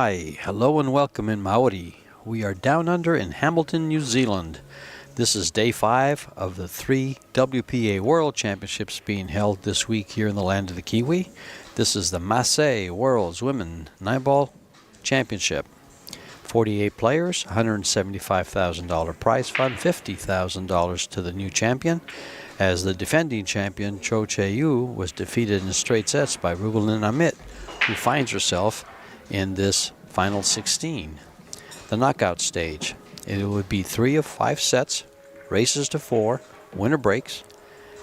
Hi, hello and welcome in Maori. We are down under in Hamilton, New Zealand. This is day 5 of the 3 WPA World Championships being held this week here in the land of the Kiwi. This is the Massé World's Women 9-Ball Championship. 48 players, $175,000 prize fund, $50,000 to the new champion, as the defending champion Cho Che-yu was defeated in straight sets by Rubelin Amit, who finds herself in this final 16. The knockout stage. It would be 3 of 5 sets, races to 4, winner breaks.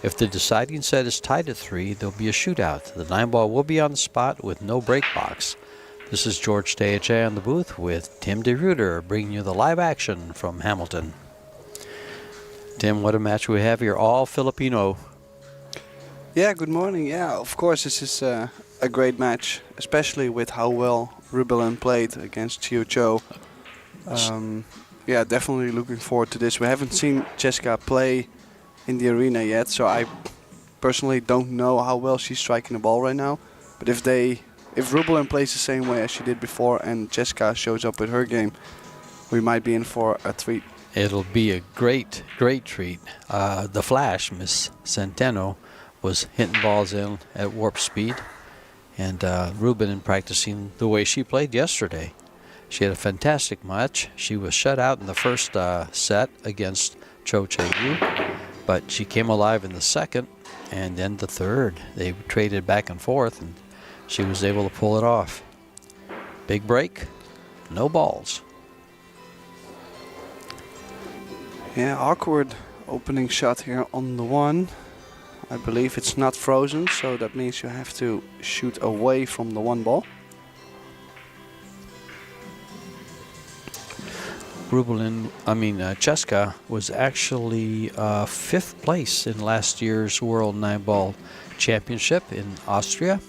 If the deciding set is tied at 3, there'll be a shootout. The 9-ball will be on the spot with no break box. This is George Deache on the booth with Tim DeRuiter bringing you the live action from Hamilton. Tim, what a match we have here, all Filipino. Yeah, good morning. Yeah, of course this is a great match, especially with how well Rubelin played against Chiu Cho. Yeah, definitely looking forward to this. We haven't seen Jessica play in the arena yet, so I personally don't know how well she's striking the ball right now. But if Rubelin plays the same way as she did before and Jessica shows up with her game, we might be in for a treat. It'll be a great treat. The Flash, Miss Centeno, was hitting balls in at warp speed, and Rubelin practicing the way she played yesterday. She had a fantastic match. She was shut out in the first set against Cho Che-yu, but she came alive in the second and then the third. They traded back and forth, and she was able to pull it off. Big break, no balls. Yeah, awkward opening shot here on the 1. I believe it's not frozen, so that means you have to shoot away from the 1 ball. Cheska was actually 5th place in last year's World 9-Ball Championship in Austria.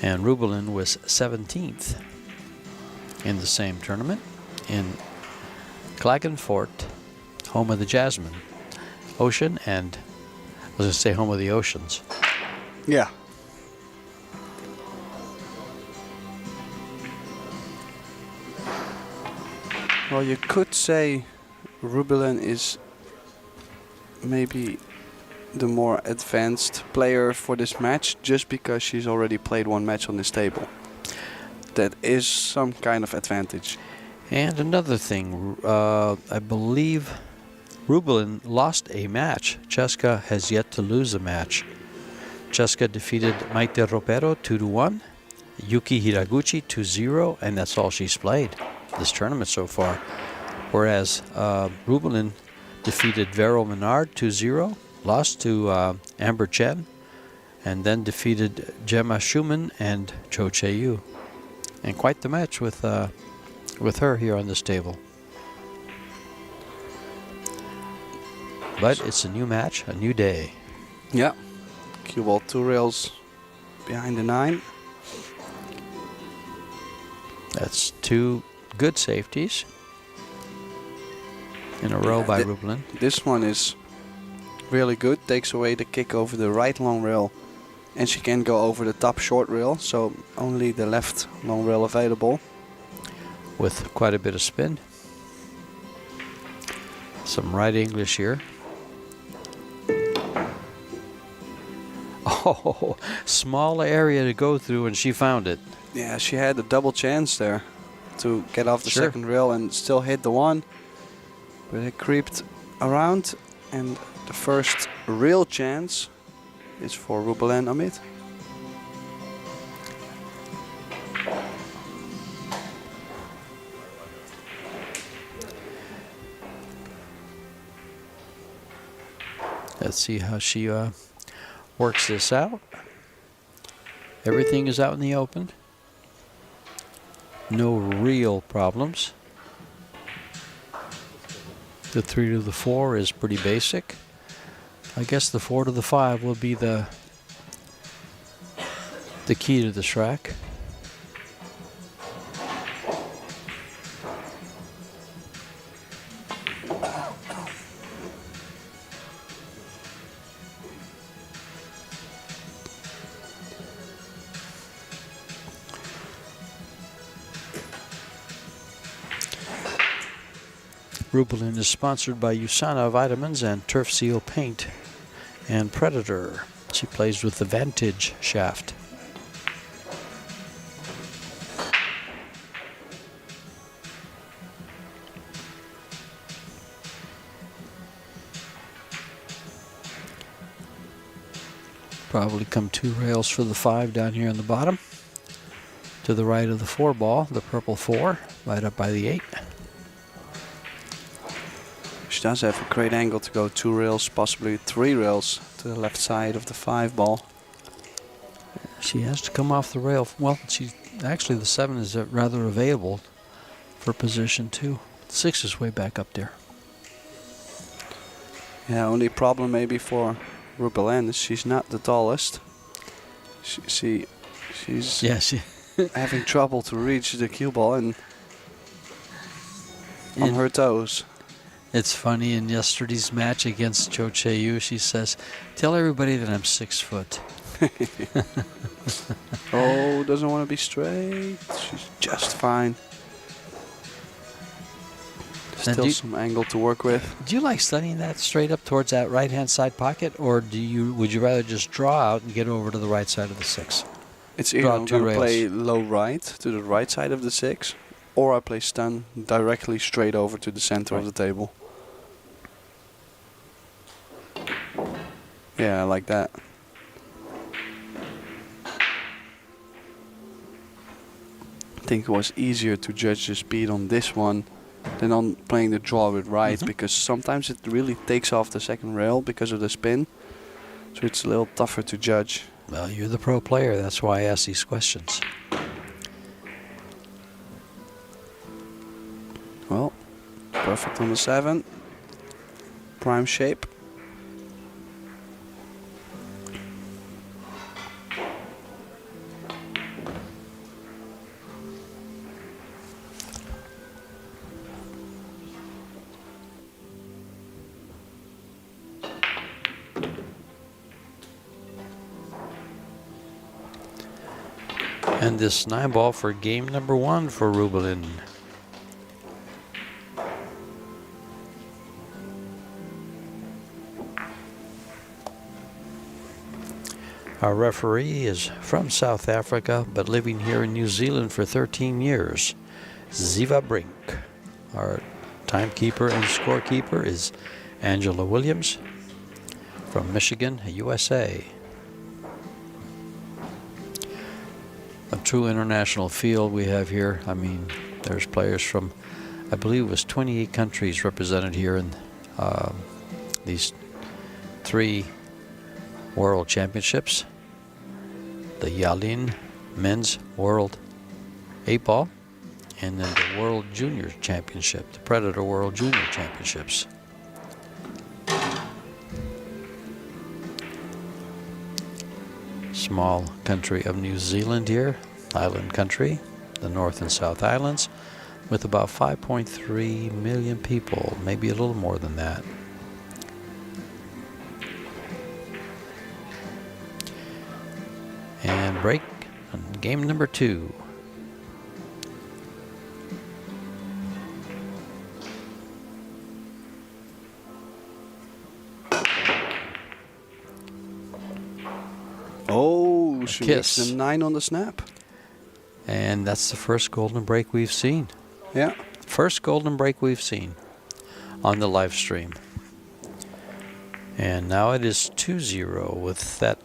And Rubelin was 17th in the same tournament in Klagenfurt, home of the Jasmine Ocean, and I was going to say home of the oceans. Yeah. Well, you could say Rubelin is maybe the more advanced player for this match just because she's already played 1 match on this table. That is some kind of advantage. And another thing, I believe Rubelin lost a match. Cheska has yet to lose a match. Cheska defeated Maite Ropero 2-1, Yuki Hiraguchi 2-0, and that's all she's played this tournament so far. Whereas Rubelin defeated Vero Menard 2-0, lost to Amber Chen, and then defeated Gemma Schumann and Cho Che-yu. And quite the match with her here on this table. But it's a new match, a new day. Yeah. Cue ball 2 rails behind the 9. That's 2 good safeties in a row by Rubelin. This one is really good. Takes away the kick over the right long rail, and she can go over the top short rail, so only the left long rail available. With quite a bit of spin. Some right English here. Oh, small area to go through, and she found it. Yeah, she had a double chance there to get off the second rail and still hit the 1. But it creeped around, and the first real chance is for Rubelin Amit. Let's see how she works this out. Everything is out in the open. No real problems. The 3 to the 4 is pretty basic. I guess the 4 to the 5 will be the key to the track. Rubelin is sponsored by USANA Vitamins and Turf Seal Paint and Predator. She plays with the Vantage shaft. Probably come 2 rails for the 5 down here on the bottom. To the right of the 4 ball, the purple 4, right up by the 8. She does have a great angle to go 2 rails, possibly 3 rails to the left side of the 5 ball. She has to come off the rail. Well, actually the 7 is rather available for position 2. 6 is way back up there. Yeah, only problem maybe for Rubelin is she's not the tallest. She's having trouble to reach the cue ball and on her toes. It's funny, in yesterday's match against Cho Che-Yu, she says, "Tell everybody that I'm 6 foot." Oh, doesn't want to be straight. She's just fine. Still some angle to work with. Do you like studying that straight up towards that right-hand side pocket, or would you rather just draw out and get over to the right side of the 6? It's either I'm going to play low right to the right side of the 6, or I play stun directly straight over to the center of the table. Yeah, I like that. I think it was easier to judge the speed on this one than on playing the draw with right, because sometimes it really takes off the second rail because of the spin. So it's a little tougher to judge. Well, you're the pro player, that's why I ask these questions. Well, perfect on the 7. Prime shape. And this 9 ball for game number 1 for Rubelin. Our referee is from South Africa, but living here in New Zealand for 13 years. Ziva Brink. Our timekeeper and scorekeeper is Angela Williams from Michigan, USA. A true international field we have here. I mean, there's players from, I believe it was 28 countries represented here in these 3 World Championships. The Yalin Men's World 8 Ball, and then the World Junior Championship, the Predator World Junior Championships. Small country of New Zealand here, island country, the North and South Islands, with about 5.3 million people, maybe a little more than that. And break on game number 2. Oh, she kiss. makes the 9 on the snap. And that's the first golden break we've seen. Yeah. First golden break we've seen on the live stream. And now it is 2-0 with that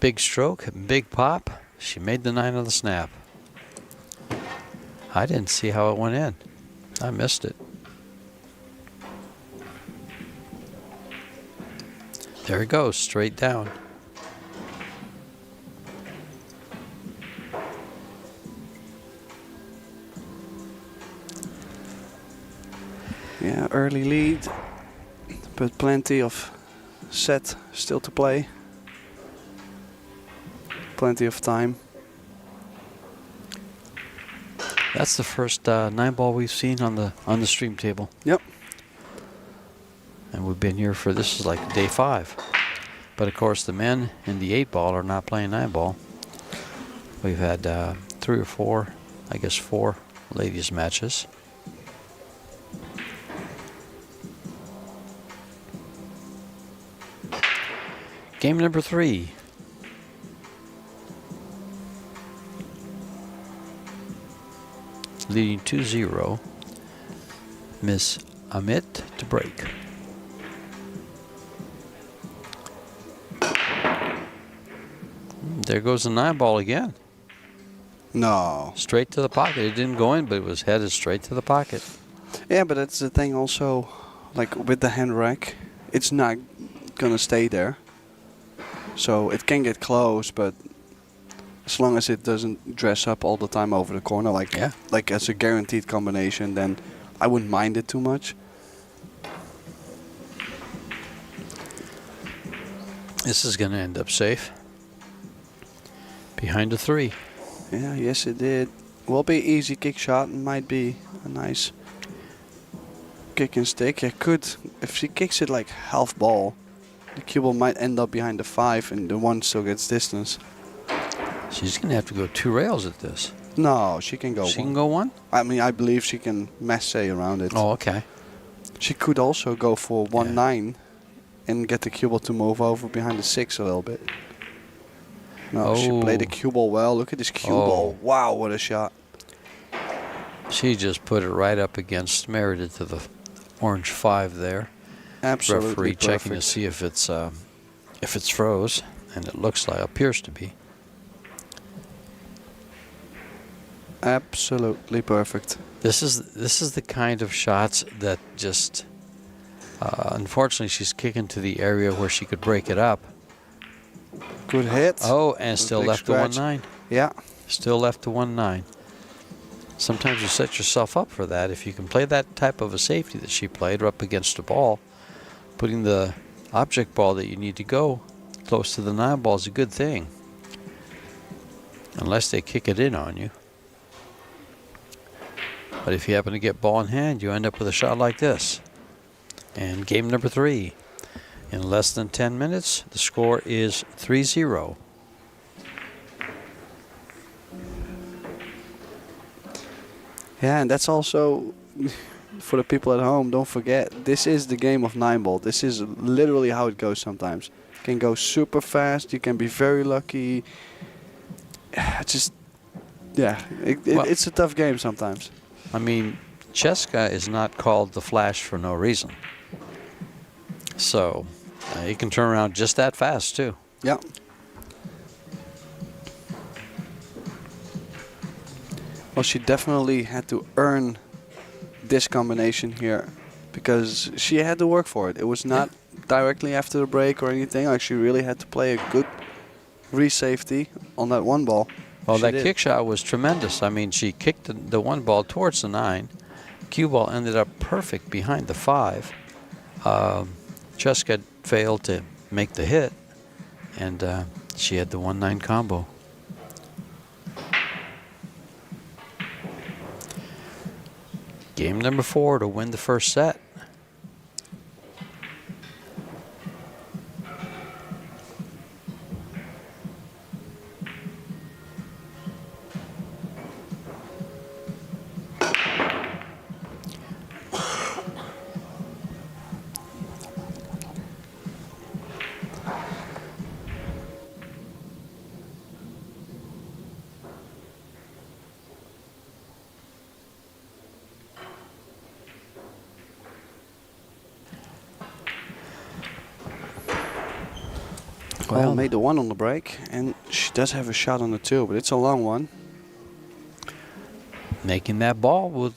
big stroke, big pop. She made the 9 on the snap. I didn't see how it went in. I missed it. There it goes, straight down. Yeah, early lead, but plenty of set still to play. Plenty of time. That's the first 9 ball we've seen on the stream table. Yep. And we've been here for, this is like day 5. But of course the men in the 8 ball are not playing 9 ball. We've had 3 or 4, I guess 4 ladies matches. Game number 3. Leading 2-0. Miss Amit to break. There goes the 9-ball again. No. Straight to the pocket. It didn't go in, but it was headed straight to the pocket. Yeah, but that's the thing also, like with the hand rack, it's not gonna stay there. So it can get close, but as long as it doesn't dress up all the time over the corner, like as a guaranteed combination, then I wouldn't mind it too much. This is going to end up safe. Behind the 3. Yeah, yes it did. Will be easy kick shot, might be a nice kick and stick. It could, if she kicks it like half ball, the cue ball might end up behind the 5 and the 1 still gets distance. She's going to have to go 2 rails at this. No, she can go She 1. can go 1? I mean, I believe she can massé around it. Oh, okay. She could also go for 1-9 and get the cue ball to move over behind the 6 a little bit. No, she played the cue ball well. Look at this cue ball. Wow, what a shot. She just put it right up against Meredith to the orange 5 there. Absolutely Referee perfect. checking to see if it's froze, and it appears to be. Absolutely perfect. This is the kind of shots that just unfortunately she's kicking to the area where she could break it up. Good hit. Oh, and still Big left scratch. to 1-9. Yeah. Still left to 1-9. Sometimes you set yourself up for that. If you can play that type of a safety that she played up against the ball, putting the object ball that you need to go close to the 9 ball is a good thing. Unless they kick it in on you. But if you happen to get ball in hand, you end up with a shot like this. And game number 3. In less than 10 minutes, the score is 3-0. Yeah, and that's also for the people at home. Don't forget, this is the game of 9 ball. This is literally how it goes sometimes. It can go super fast. You can be very lucky. It's a tough game sometimes. I mean, Cheska is not called the Flash for no reason. So, he can turn around just that fast, too. Yeah. Well, she definitely had to earn this combination here because she had to work for it. It was not directly after the break or anything. Like, she really had to play a good re-safety on that 1 ball. Well, that kick shot was tremendous. I mean, she kicked the 1 ball towards the 9. Cue ball ended up perfect behind the 5. Cheska failed to make the hit, and she had the 1-9 combo. Game number 4 to win the first set. Well, made the 1 on the break, and she does have a shot on the 2, but it's a long one. Making that ball,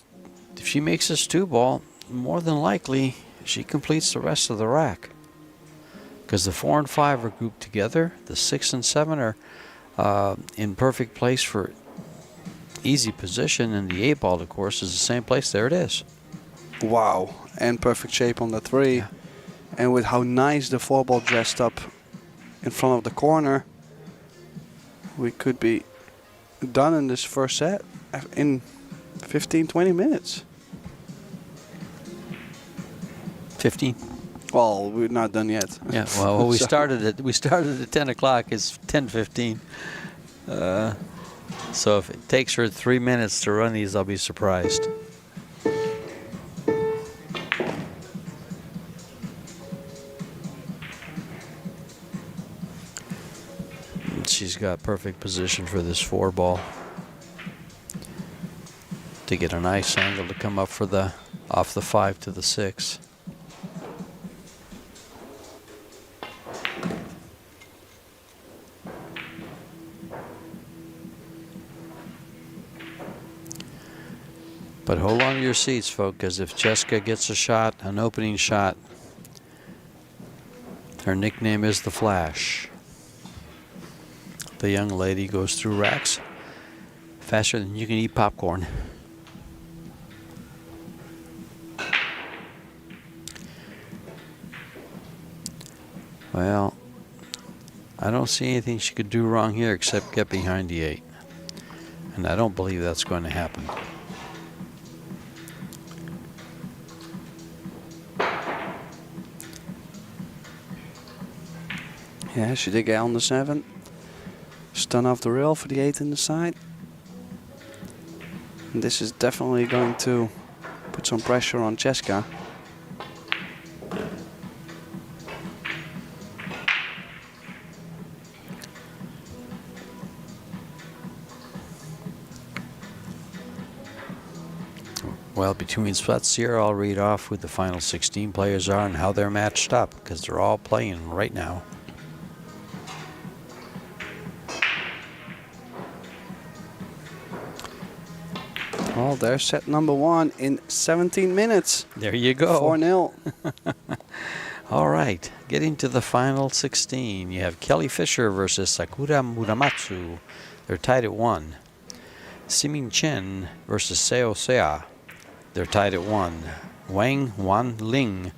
if she makes this 2 ball, more than likely she completes the rest of the rack. Because the 4 and 5 are grouped together, the 6 and 7 are in perfect place for easy position, and the 8 ball, of course, is the same place. There it is. Wow, and perfect shape on the 3. Yeah. And with how nice the 4 ball dressed up in front of the corner, we could be done in this first set in 15-20 minutes. 15. Well, we're not done yet. Yeah. Well, we started at 10 o'clock. It's 10:15. So if it takes her 3 minutes to run these, I'll be surprised. got perfect position for this 4 ball to get a nice angle to come up for the off the 5 to the 6. But hold on to your seats, folks, because if Jessica gets a shot, an opening shot, her nickname is the Flash. The young lady goes through racks faster than you can eat popcorn. Well, I don't see anything she could do wrong here except get behind the 8. And I don't believe that's going to happen. Yeah, she did get on the 7. Stun off the rail for the 8 in the side. And this is definitely going to put some pressure on Jessica. Well, between spots here, I'll read off who the final 16 players are and how they're matched up, because they're all playing right now. Well, there's set number 1 in 17 minutes. There you go. 4-0. All right, getting to the final 16. You have Kelly Fisher versus Sakura Muramatsu. They're tied at 1. Simin Chen versus Seo Sea. They're tied at 1. Wang Wan Ling,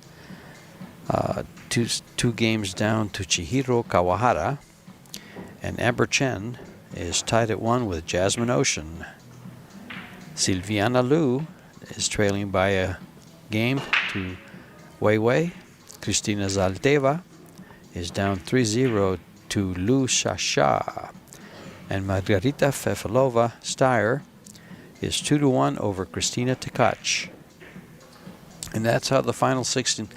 two games down to Chihiro Kawahara. And Amber Chen is tied at 1 with Jasmine Ocean. Silviana Liu is trailing by a game to Wei Wei. Kristina Zaldeva is down 3-0 to Lu Shasha. And Margarita Fefilova Steyer is 2-1 over Kristina Tkach. And that's how the final 16,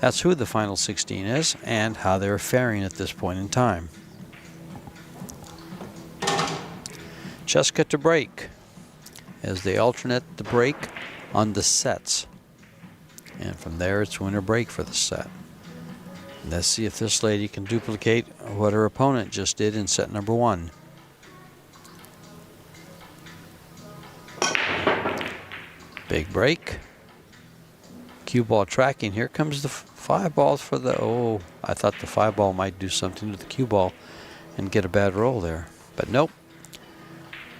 that's who the final 16 is and how they're faring at this point in time. Jessica to break as they alternate the break on the sets. And from there, it's win or break for the set. Let's see if this lady can duplicate what her opponent just did in set number 1. Big break. Cue ball tracking. Here comes the 5 balls for the, oh, I thought the 5 ball might do something with the cue ball and get a bad roll there. But nope.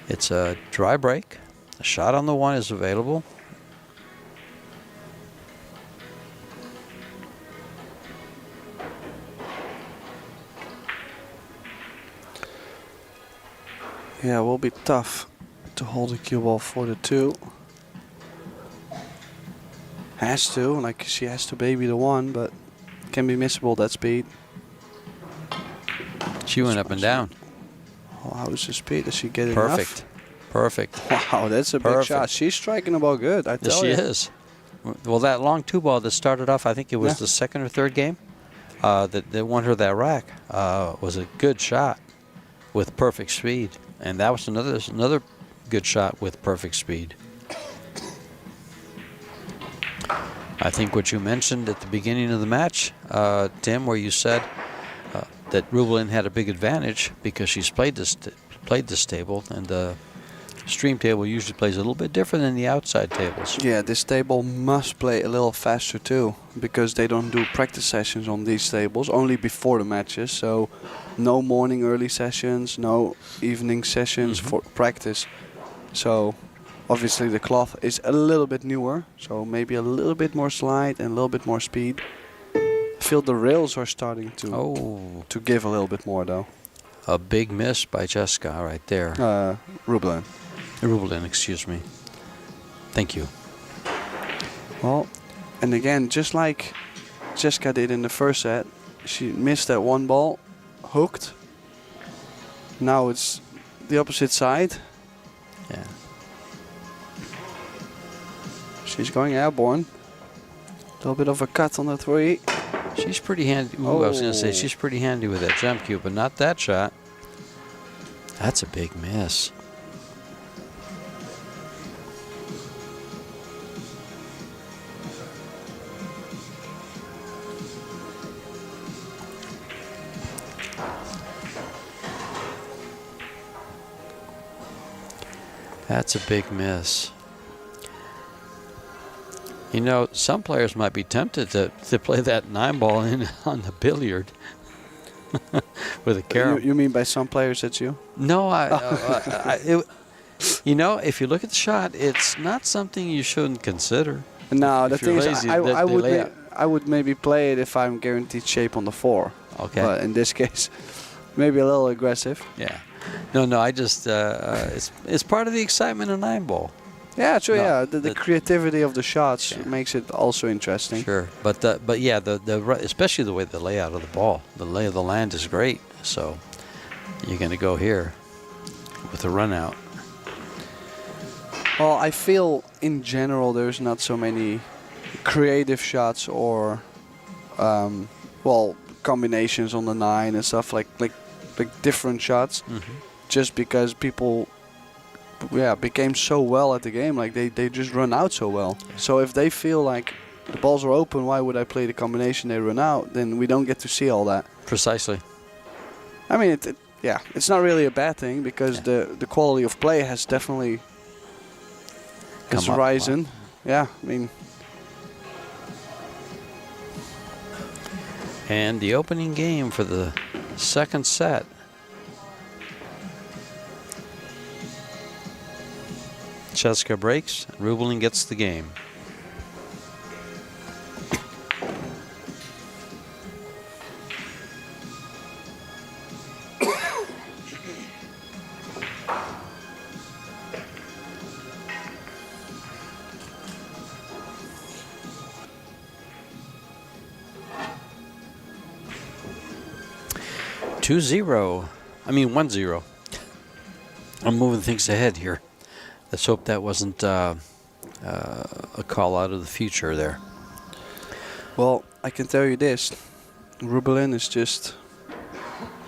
It's a dry break. A shot on the 1 is available. Yeah, it will be tough to hold the cue ball for the 2. Has to, like she has to baby the 1, but can be missable that speed. She went up and down. Oh, how is the speed? Does she get it Perfect. Perfect. Wow, that's a big shot. She's striking the ball good, I tell you. Yes, she is. Well, that long 2 ball that started off, I think it was the second or third game that won her that rack, was a good shot with perfect speed. And that was another good shot with perfect speed. I think what you mentioned at the beginning of the match, Tim, where you said that Rubelin had a big advantage because she's played this table, and the stream table usually plays a little bit different than the outside tables. Yeah, this table must play a little faster too, because they don't do practice sessions on these tables, only before the matches. So no morning early sessions, no evening sessions for practice. So obviously the cloth is a little bit newer, so maybe a little bit more slide and a little bit more speed. I feel the rails are starting to give a little bit more though. A big miss by Jessica right there. Rubelin. Rubelin, excuse me. Thank you. Well, and again, just like Jessica did in the first set, she missed that 1 ball, hooked. Now it's the opposite side. Yeah. She's going airborne. A little bit of a cut on the 3. She's pretty handy. Ooh, I was going to say she's pretty handy with that jump cue, but not that shot. That's a big miss. That's a big miss. You know, some players might be tempted to play that 9-ball in on the billiard with a carom. You mean by some players, it's you? No, you know, if you look at the shot, it's not something you shouldn't consider. No, If the thing you're is, lazy, I would maybe play it if I'm guaranteed shape on the 4. Okay. But in this case, maybe a little aggressive. Yeah. No, I just it's part of the excitement of 9-ball. Yeah, true. No, Yeah, the creativity of the shots makes it also interesting. Sure, but yeah, especially the way the layout of the ball, the lay of the land is great. So you're going to go here with a run out. Well, I feel in general there's not so many creative shots or well, combinations on the 9 and stuff like different shots. Mm-hmm. Just because people became so well at the game, like they just run out so well. So if they feel like the balls are open, why would I play the combination they run out? Then we don't get to see all that. Precisely. I mean, it's not really a bad thing because the quality of play has definitely it's risen. Yeah, I mean. And the opening game for the second set. Cheska breaks, Rubelin gets the game. Two zero. I mean 1-0. I'm moving things ahead here. Let's hope that wasn't a call out of the future there. Well, I can tell you this. Rubelin is just...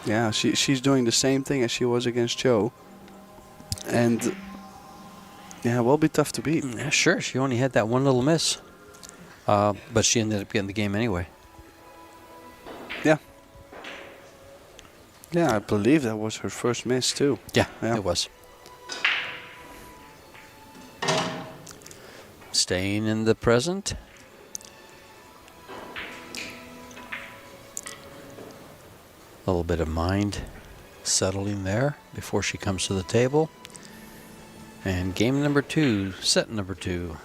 Yeah, she's doing the same thing as she was against Cho. And... Yeah, will be tough to beat. Yeah, sure, she only had that one little miss. But she ended up getting the game anyway. Yeah. Yeah, I believe that was her first miss too. Yeah. It was. Staying in the present. A little bit of mind settling there before she comes to the table. And game number 2, set number 2.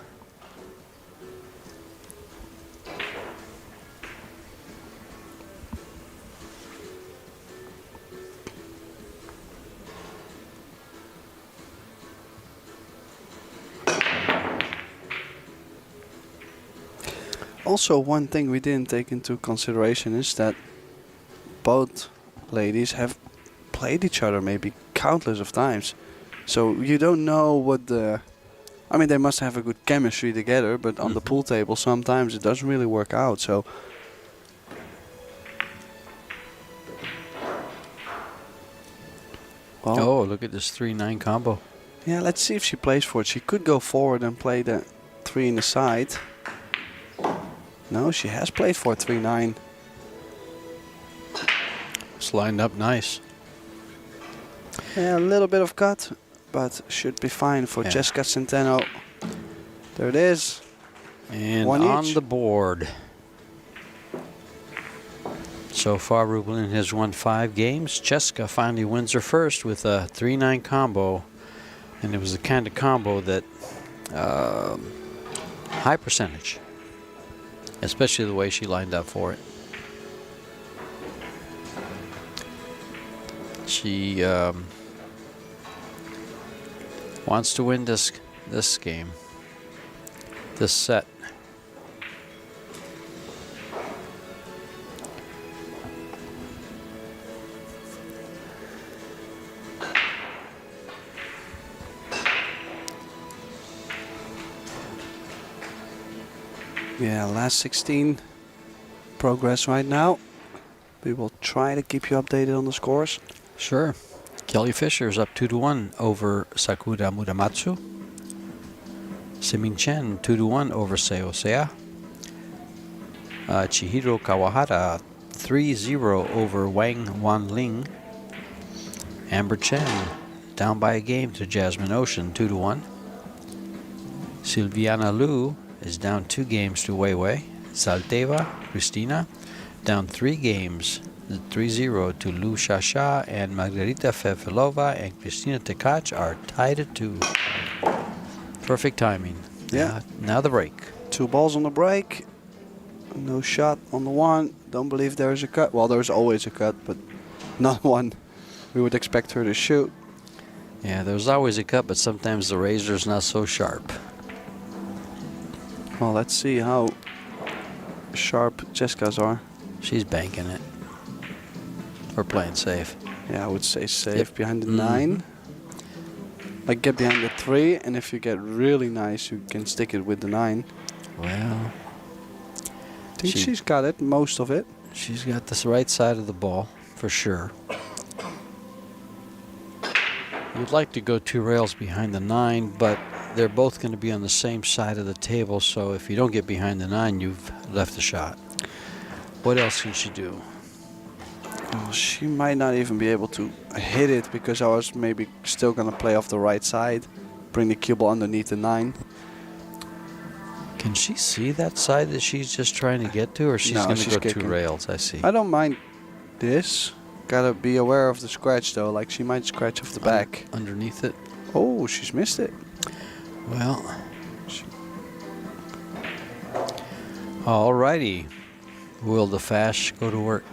Also, one thing we didn't take into consideration is that both ladies have played each other maybe countless of times. So you don't know what the... I mean, they must have a good chemistry together, but on the pool table sometimes it doesn't really work out, so... Well, Oh, look at this 3-9 combo. yeah, let's see if she plays for it. She could go forward and play the 3 in the side. No, she has played for 3-9. It's lined up nice. Yeah, a little bit of cut, but should be fine for Jessica Centeno. There it is. And One on each. the board. So far, Rubelin has won 5 games. Cheska finally wins her first with a 3-9 combo. And it was the kind of combo that high percentage, especially the way she lined up for it. She wants to win this game, this set. Yeah, last 16 progress right now. We will try to keep you updated on the scores. Sure. Kelly Fisher is up 2-1 over Sakura Muramatsu. Siming Chen 2-1 over Seo Sea. Chihiro Kawahara 3-0 over Wang Wanling. Amber Chen down by a game to Jasmine Ocean 2-1. Silviana Liu is down 2 games to Wei Wei. Salteva Cristina down 3 games 3-0 to Lu Shasha, and Margarita Fefelova and Kristina Tkach are tied at 2. Perfect timing. Yeah. Now the break. 2 balls on the break. No shot on the one. Don't believe there is a cut. Well, there's always a cut, but not one we would expect her to shoot. Yeah, there's always a cut, but sometimes the razor's not so sharp. Well, let's see how sharp Jessica's are. She's banking it. We're playing safe. Yeah, I would say safe. Yep. Behind the 9. Like get behind the 3, and if you get really nice, you can stick it with the 9. Well, I think she's got it, most of it. she's got this right side of the ball, for sure. You'd like to go 2 rails behind the 9, but they're both going to be on the same side of the table, so if you don't get behind the 9, you've left the shot. What else can she do? Well, she might not even be able to hit it, because I was maybe still going to play off the right side, bring the cue ball underneath the 9. Can she see that side that she's just trying to get to, or she's No, going to she's go 2 kicking. rails? I see. I don't mind this. Gotta be aware of the scratch though, like she might scratch off the back. Underneath it. Oh, she's missed it. Well. Alrighty. Will the Fash go to work?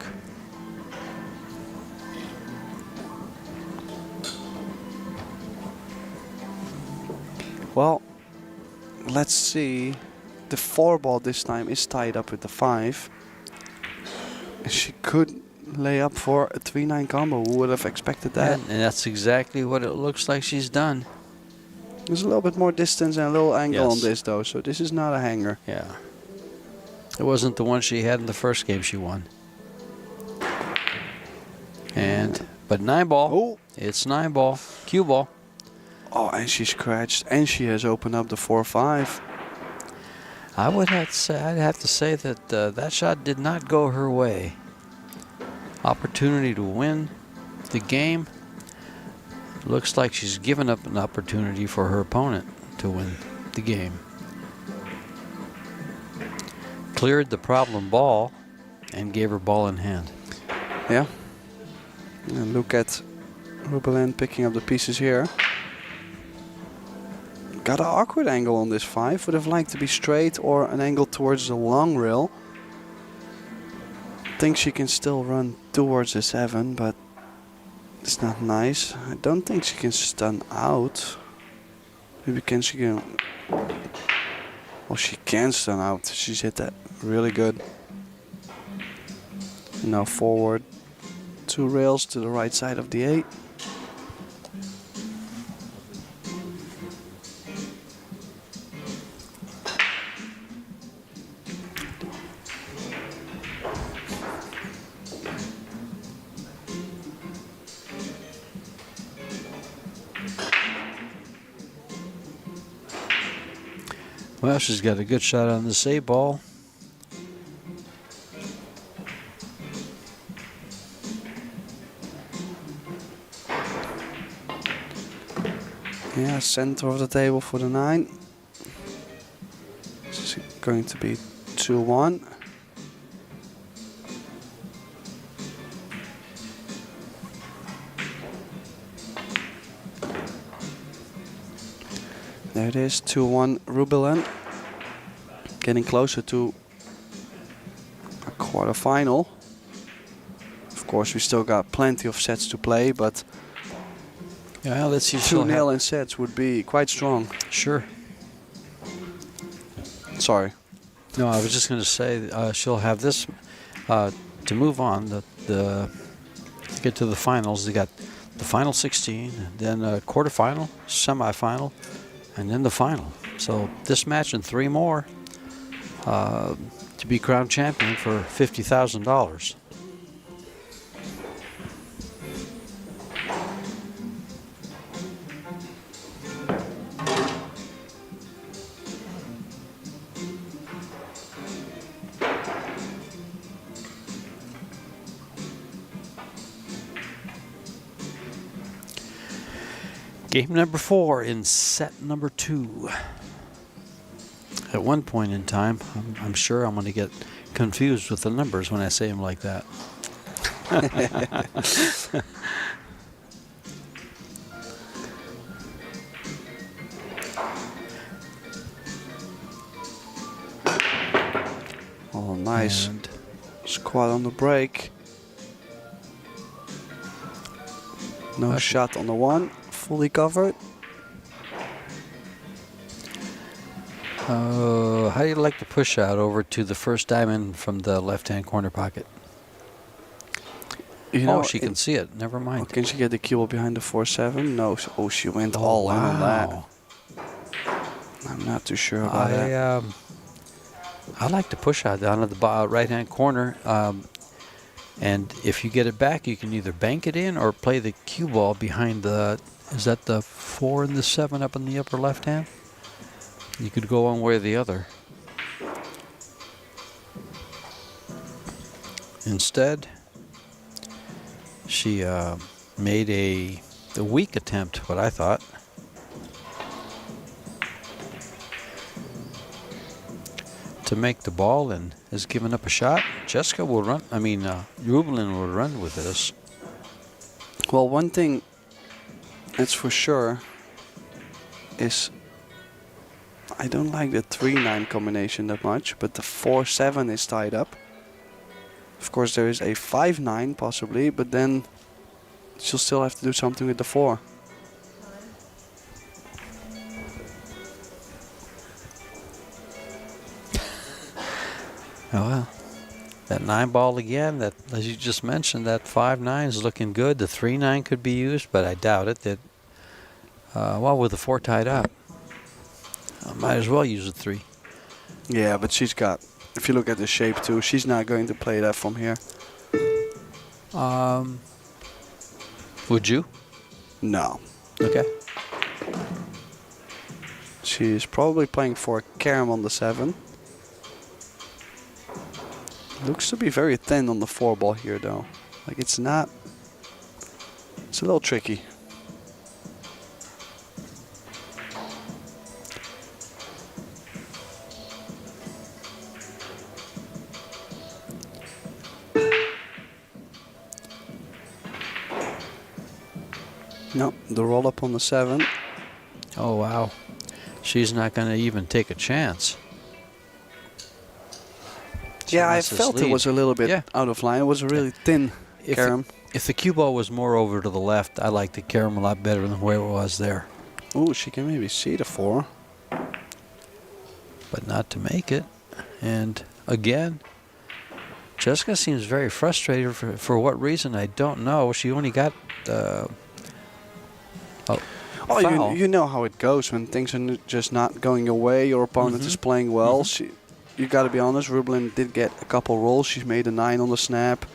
Well, let's see. The 4 ball this time is tied up with the 5. She could lay up for a 3-9 combo. Who would have expected that? And that's exactly what it looks like she's done. There's a little bit more distance and a little angle on Yes. this though, so this is not a hanger. Yeah. It wasn't the one she had in the first game she won. But 9 ball. Oh. It's 9 ball. Cue ball. Oh, and she scratched, and she has opened up the 4-5. I'd have to say that that shot did not go her way. Opportunity to win the game. Looks like she's given up an opportunity for her opponent to win the game. Cleared the problem ball and gave her ball in hand. Yeah. And look at Rubelin picking up the pieces here. Got an awkward angle on this 5. Would have liked to be straight or an angle towards the long rail. Think she can still run towards the 7, but it's not nice. I don't think she can stun out. Maybe she can. Well, she can stun out. She's hit that really good. Now forward 2 rails to the right side of the 8. Well, she's got a good shot on this 8 ball. Yeah, center of the table for the 9. This is going to be 2-1. There it is, 2-1 Rubelin. Getting closer to a quarterfinal. Of course, we still got plenty of sets to play, but Yeah, let's see. 2-0 in sets would be quite strong. Sure. Sorry. No, I was just going to say she'll have this to move on. To get to the finals, they got the final 16, then a quarterfinal, semifinal, and then the final. So this match and 3 more to be crowned champion for $50,000. Game number 4 in set number 2. At one point in time, I'm sure I'm going to get confused with the numbers when I say them like that. Oh, nice. And Squat on the break. No shot on the 1. Fully covered. how do you like the push out over to the first diamond from the left-hand corner pocket? You know, she can see it. Never mind. Oh, can she get the cue ball behind the 4-7? No. Oh, she went all in on that. I'm not too sure about that. I like to push out down at the right-hand corner. And if you get it back, you can either bank it in or play the cue ball behind the, is that the 4 and the 7 up in the upper left-hand? You could go one way or the other. Instead, she made a weak attempt, what I thought. To make the ball and has given up a shot. Jessica will run, Rubelin will run with this. Well, one thing that's for sure is I don't like the 3-9 combination that much, but the 4-7 is tied up. Of course, there is a 5-9 possibly, but then she'll still have to do something with the 4. Oh, well, that 9 ball again, that, as you just mentioned, that 5-9 is looking good. The 3-9 could be used, but I doubt it. That, well, with the 4 tied up, I might as well use a 3. Yeah, but she's got, if you look at the shape too, she's not going to play that from here. Would you? No. Okay. She's probably playing for Karam on the 7. Looks to be very thin on the 4 ball here though. Like it's not, it's a little tricky. No, the roll up on the 7. Oh, wow. She's not going to even take a chance. Yeah, I felt it was a little bit out of line. It was a really thin Karam. If the cue ball was more over to the left, I like the Karam a lot better than where it was there. Oh, she can maybe see the 4. But not to make it. And again, Jessica seems very frustrated. For what reason, I don't know. She only got Oh, you know how it goes when things are just not going your way. Your opponent is playing well. You got to be honest, Rubelin did get a couple rolls. She's made a 9 on the snap.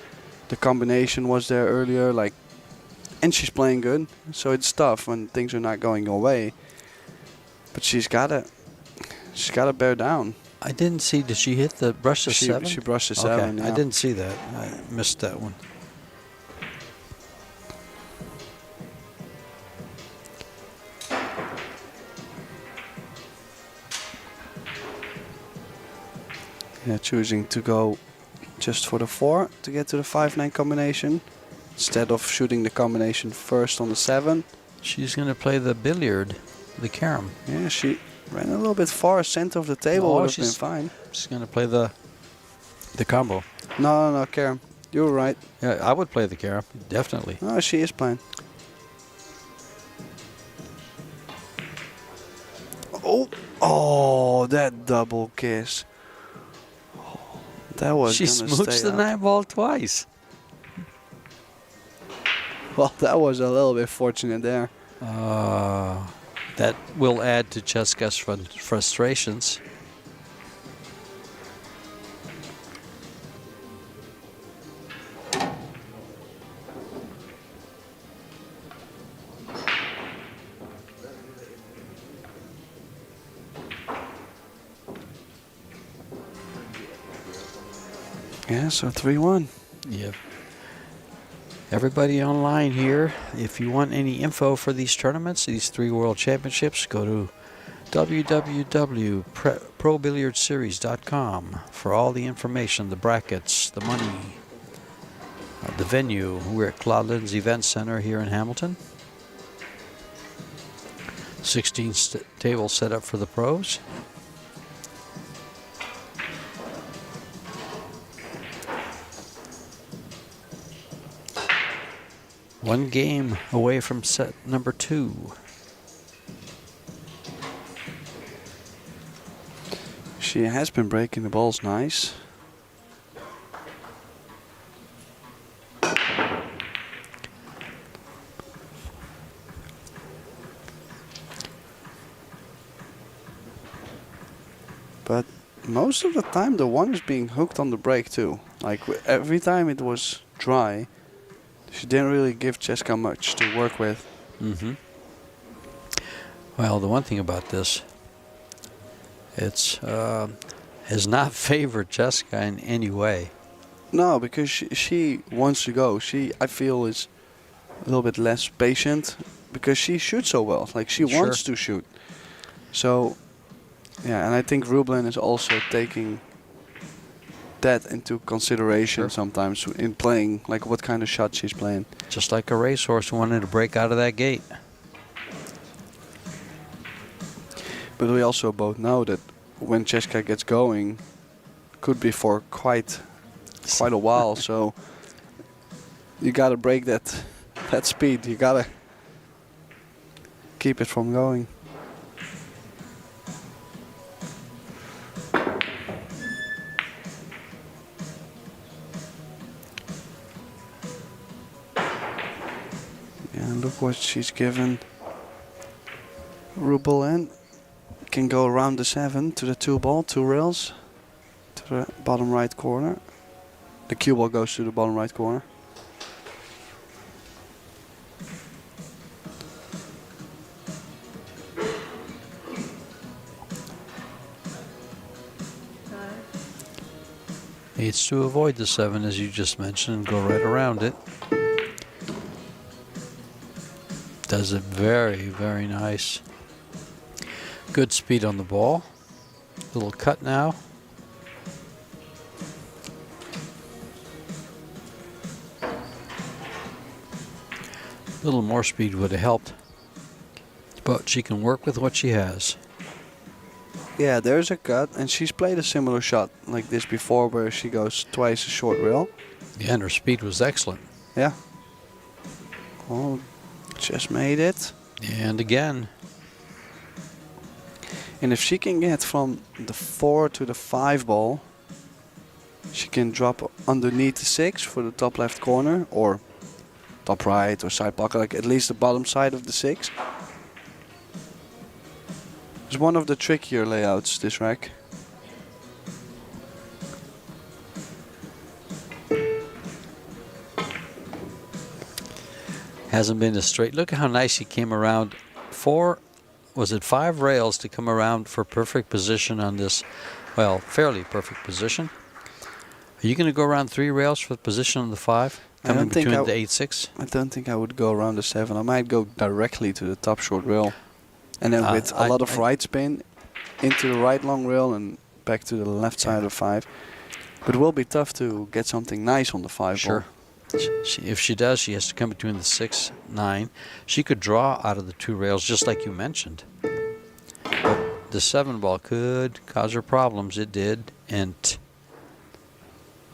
The combination was there earlier, and she's playing good. So it's tough when things are not going your way. But she's got to bear down. I didn't see. Did she hit the brush the 7? She brushed the 7. Okay. Yeah. I didn't see that. I missed that one. Yeah, choosing to go just for the 4 to get to the 5-9 combination instead of shooting the combination first on the 7. She's going to play the billiard, the Karam. Yeah, she ran a little bit far center of the table. Would have been fine. She's going to play the combo. No, Karam. You were right. Yeah, I would play the Karam, definitely. No, she is playing. Oh, that double kiss. That was. She smooched the 9 ball twice. Well, that was a little bit fortunate there. That will add to Jessica's frustrations. Yeah, so 3-1. Yep. Everybody online here, if you want any info for these tournaments, these 3 World Championships, go to www.probilliardseries.com for all the information, the brackets, the money, the venue. We're at Cloudlands Event Center here in Hamilton. 16 tables set up for the pros. One game away from set number 2. She has been breaking the balls nice. But most of the time the one is being hooked on the break too. Like every time it was dry, she didn't really give Cheska much to work with. Mm-hmm. Well, the one thing about this, it's has not favored Cheska in any way. No, because she wants to go. She, I feel, is a little bit less patient because she shoots so well. Like she wants to shoot. So, yeah, and I think Rublin is also taking that into consideration sometimes in playing, like what kind of shot she's playing. Just like a racehorse wanting to break out of that gate. But we also both know that when Cheska gets going, could be for quite a while. So you gotta break that speed. You gotta keep it from going. Yeah, look what she's given Rubel in. Can go around the 7 to the 2 ball, 2 rails to the bottom right corner. The cue ball goes to the bottom right corner. Needs to avoid the 7, as you just mentioned, and go right around it. Does it very, very nice. Good speed on the ball. Little cut now. A little more speed would have helped, but she can work with what she has. Yeah, there's a cut, and she's played a similar shot like this before where she goes twice a short rail. Yeah, and her speed was excellent. Yeah. Oh, just made it. And again. And if she can get from the 4 to the 5 ball, she can drop underneath the 6 for the top left corner, or top right or side pocket, like at least the bottom side of the 6. It's one of the trickier layouts, this rack. Hasn't been a straight. Look at how nice he came around. 5 rails to come around for perfect position on this, well, fairly perfect position. Are you going to go around 3 rails for the position on the 5? Coming between the 8-6? I don't think I would go around the 7. I might go directly to the top short rail. And then with a lot of right spin into the right long rail and back to the left side of 5. But it will be tough to get something nice on the 5 Sure. ball. If she does, she has to come between the 6, 9. She could draw out of the 2 rails, just like you mentioned. But the 7 ball could cause her problems. It did. And,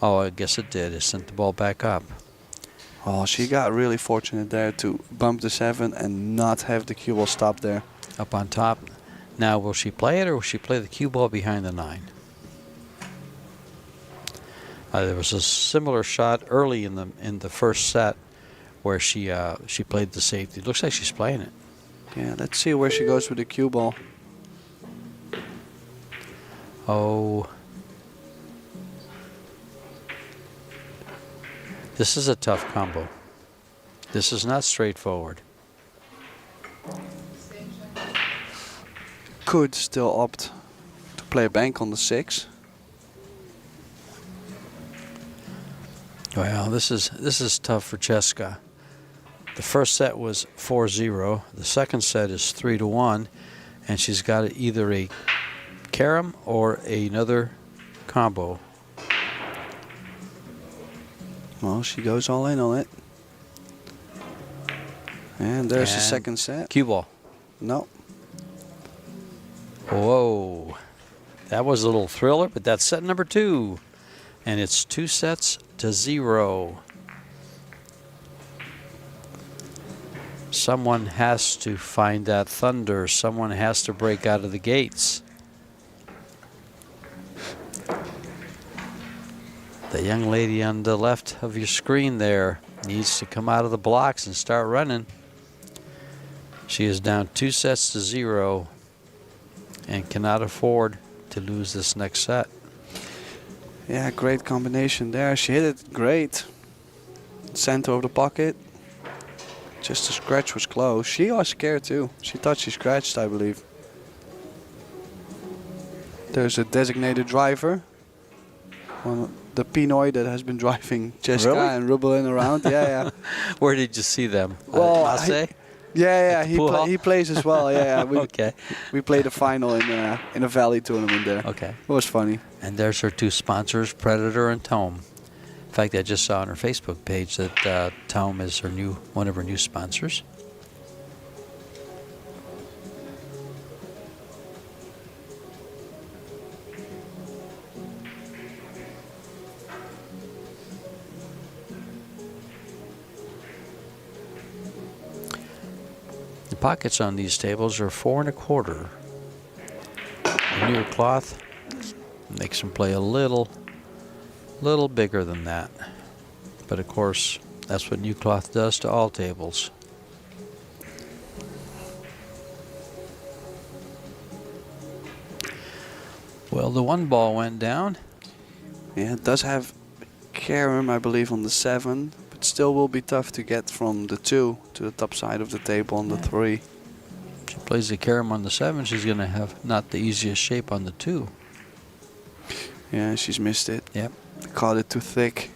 oh, I guess it did. It sent the ball back up. Oh, she got really fortunate there to bump the 7 and not have the cue ball stop there. Up on top. Now, will she play it, or will she play the cue ball behind the 9? There was a similar shot early in the first set where she played the safety. It looks like she's playing it. Yeah, let's see where she goes with the cue ball. Oh. This is a tough combo. This is not straightforward. Could still opt to play a bank on the 6. Well, this is tough for Cheska. The first set was 4-0. The second set is 3-1, and she's got either a carom or another combo. Well, she goes all in on it. And there's the second set. Cue ball. No. Whoa. That was a little thriller, but that's set number 2. And it's 2-0. Someone has to find that thunder. Someone has to break out of the gates. The young lady on the left of your screen there needs to come out of the blocks and start running. She is down 2-0 and cannot afford to lose this next set. Yeah, great combination there. She hit it great. Center of the pocket. Just the scratch was close. She was scared too. She thought she scratched, I believe. There's a designated driver. The PINOY that has been driving Cheska Really? and Rubelin around. Yeah. Where did you see them? Well, Massé? Yeah. At the pool hall? He plays as well. Yeah. Okay. We played a final in a valley tournament there. Okay. It was funny. And there's her 2 sponsors, Predator and Tome. In fact, I just saw on her Facebook page that Tome is one of her new sponsors. The pockets on these tables are 4 1/4. The newer cloth makes them play a little bigger than that. But of course, that's what new cloth does to all tables. Well, the 1 ball went down. Yeah, it does have carom, I believe, on the 7, but still will be tough to get from the 2 to the top side of the table on the 3. She plays the carom on the 7. She's going to have not the easiest shape on the 2. Yeah, she's missed it. Yep. Caught it too thick.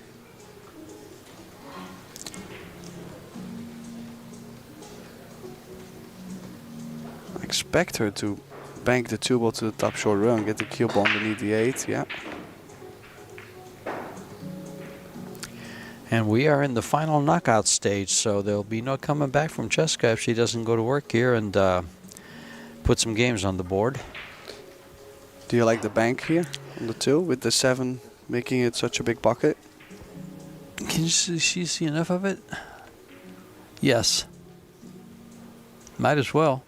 I expect her to bank the 2 ball to the top short rail and get the cue ball underneath the 8. Yeah. And we are in the final knockout stage, so there'll be no coming back from Cheska if she doesn't go to work here and put some games on the board. Do you like the bank here on the 2 with the 7 making it such a big pocket? Can she see enough of it? Yes. Might as well.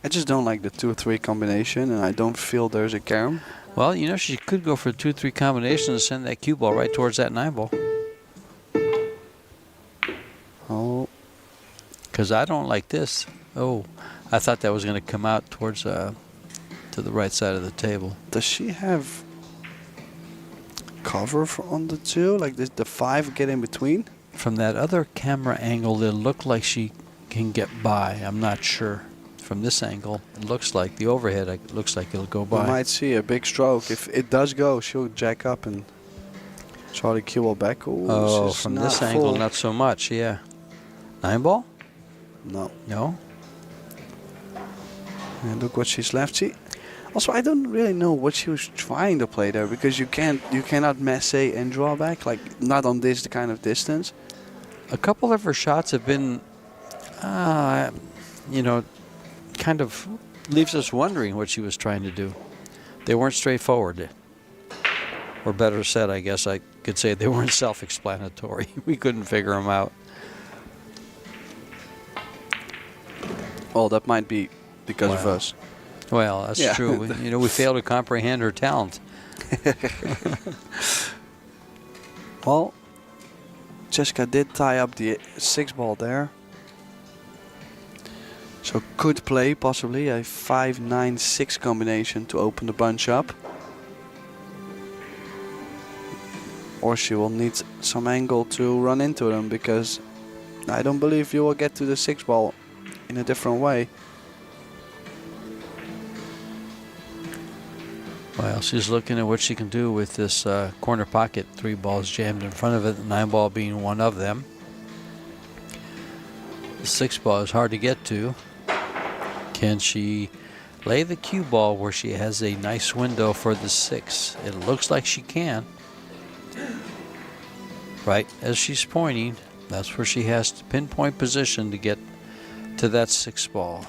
I just don't like the 2-3 combination, and I don't feel there's a carom. Well, you know, she could go for a 2-3 combination and send that cue ball right towards that 9 ball. Oh. Because I don't like this. Oh, I thought that was going to come out towards to the right side of the table. Does she have cover on the 2? Like the 5 get in between? From that other camera angle, it looked like she can get by. I'm not sure. From this angle, it looks like the overhead. It looks like it'll go by. We might see a big stroke. If it does go, she'll jack up and try to cue ball back. Ooh, Oh, this is from not this angle, full. not so much. Yeah. 9 ball? No. No. And look what she's left. Also, I don't really know what she was trying to play there, because you cannot massé and draw back, like not on this kind of distance. A couple of her shots have been, kind of leaves us wondering what she was trying to do. They weren't straightforward. Or better said, I guess I could say they weren't self-explanatory. We couldn't figure them out. Well, that might be because of us. Well, that's true. We fail to comprehend her talent. Well, Cheska did tie up the 6 ball there. So could play possibly a 5-9-6 combination to open the bunch up. Or she will need some angle to run into them, because I don't believe you will get to the 6 ball in a different way. Well, she's looking at what she can do with this corner pocket. 3 balls jammed in front of it, the 9 ball being one of them. The 6 ball is hard to get to. Can she lay the cue ball where she has a nice window for the 6? It looks like she can. Right as she's pointing, that's where she has to pinpoint position to get to that 6 ball.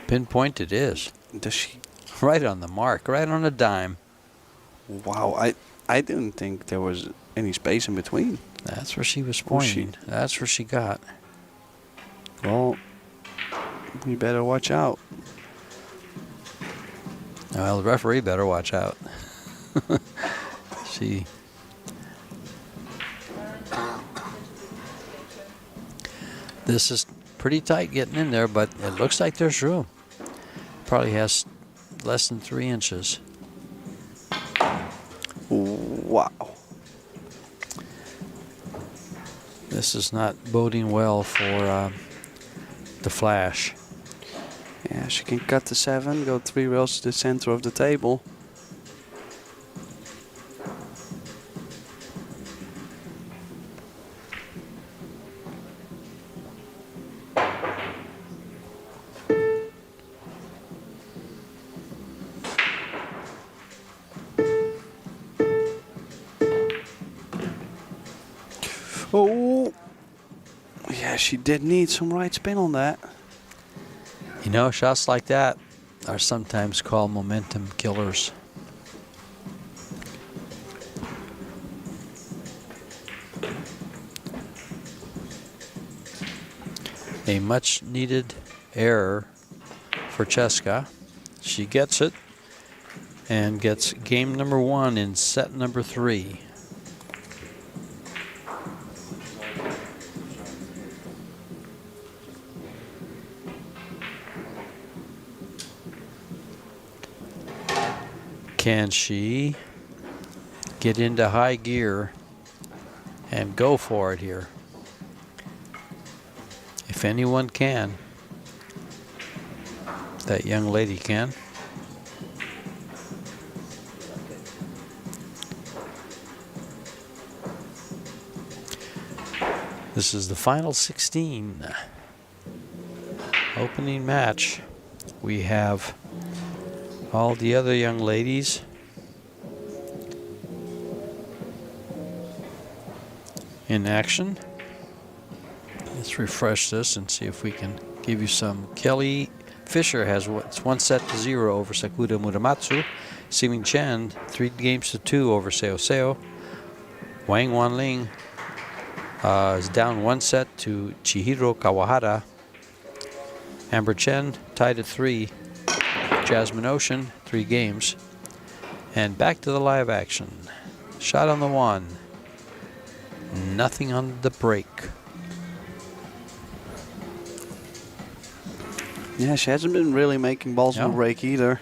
Pinpoint it is. Does she? Right on the mark, right on a dime. Wow, I didn't think there was any space in between. That's where she was pointing. That's where she got. Well, we better watch out. Well, the referee better watch out. This is pretty tight getting in there, but it looks like there's room. Probably has less than 3 inches. Wow. This is not boding well for the Flash. Yeah, she can cut the 7, go 3 rails to the center of the table. Oh, yeah, she did need some right spin on that. You know, shots like that are sometimes called momentum killers. A much needed error for Cheska. She gets it and gets game number 1 in set number 3. Can she get into high gear and go for it here? If anyone can, that young lady can. This is the final 16. Opening match. We have all the other young ladies in action. Let's refresh this and see if we can give you some. Kelly Fisher has 1 set to 0 over Sakura Muramatsu. Siming Chen 3 games to 2 over Seo Seo. Wang Wanling is down 1 set to Chihiro Kawahara. Amber Chen tied at 3. Jasmine Ocean 3 games. And back to the live action. Shot on the 1. Nothing on the break. Yeah, she hasn't been really making balls on the break either.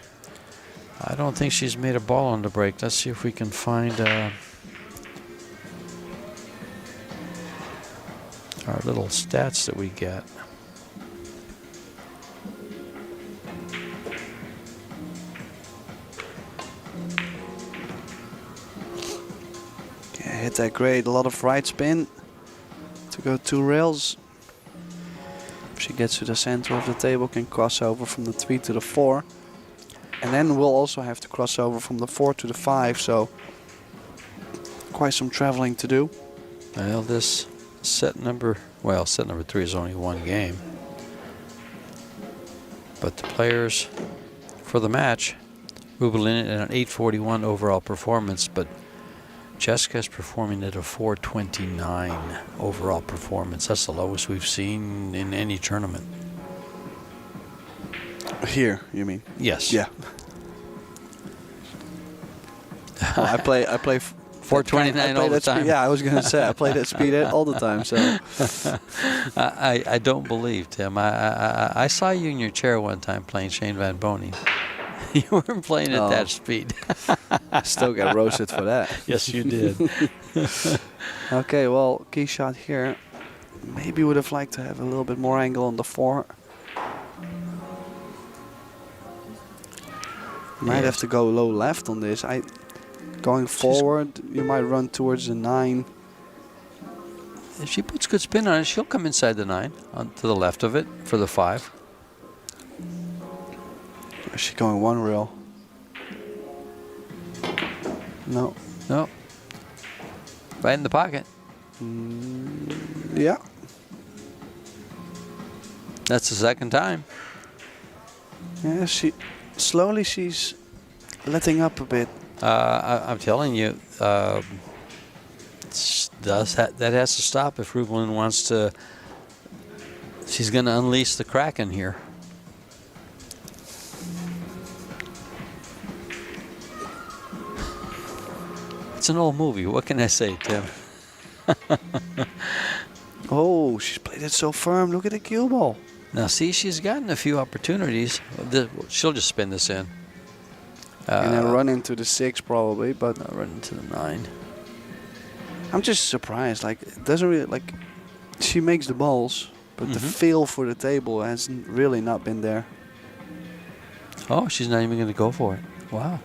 I don't think she's made a ball on the break. Let's see if we can find our little stats that we get. Yeah, hit that great. A lot of right spin to go 2 rails. If she gets to the center of the table, can cross over from the 3 to the 4. And then we'll also have to cross over from the 4 to the 5, so quite some traveling to do. Well, this set number 3 is only 1 game. But the players for the match, Rubelin at an 841 overall performance, but Cheska's performing at a 429 overall performance. That's the lowest we've seen in any tournament. Here, you mean? Yes. Yeah. Well, I play 429 all the time. Yeah, I was going to say I play that speed all the time. So I don't believe, Tim. I saw you in your chair one time playing Shane Van Boning. You weren't playing at that speed. I still got roasted for that. Yes, you did. Okay, well, key shot here. Maybe would have liked to have a little bit more angle on the 4. Might have to go low left on this. Going forward, you might run towards the 9. If she puts good spin on it, she'll come inside the 9, to the left of it for the 5. Is she going 1 rail? No. No. Right in the pocket. Yeah. That's the second time. Yeah, she's letting up a bit. I'm telling you, that has to stop if Rubelin wants to. She's going to unleash the Kraken here. It's an old movie. What can I say, Tim? Oh, she's played it so firm. Look at the cue ball. Now, see, she's gotten a few opportunities. She'll just spin this in. And then run into the 6 probably, but run into the 9. I'm just surprised. Like, it doesn't really, like, she makes the balls, but the feel for the table hasn't really not been there. Oh, she's not even going to go for it. Wow.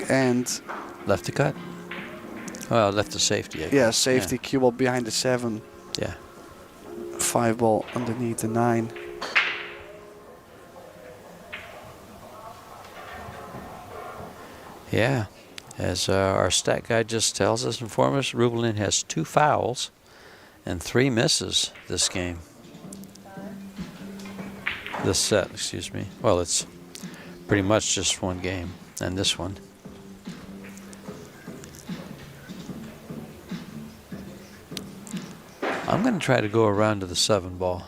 And left to cut. Well, left to safety. Yeah, safety, cue ball behind the 7. Yeah. 5 ball underneath the 9. Yeah. As our stat guy just tells us, informs us, Rubelin has 2 fouls and 3 misses this game. This set, excuse me. Well, it's pretty much just one game, and this one. I'm going to try to go around to the 7 ball.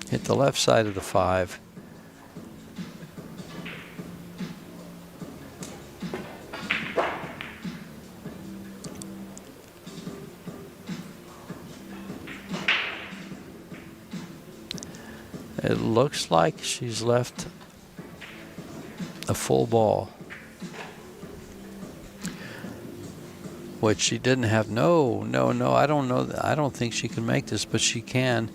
Hit the left side of the 5. It looks like she's left a full ball, which she didn't have. No, I don't know. I don't think she can make this, but she can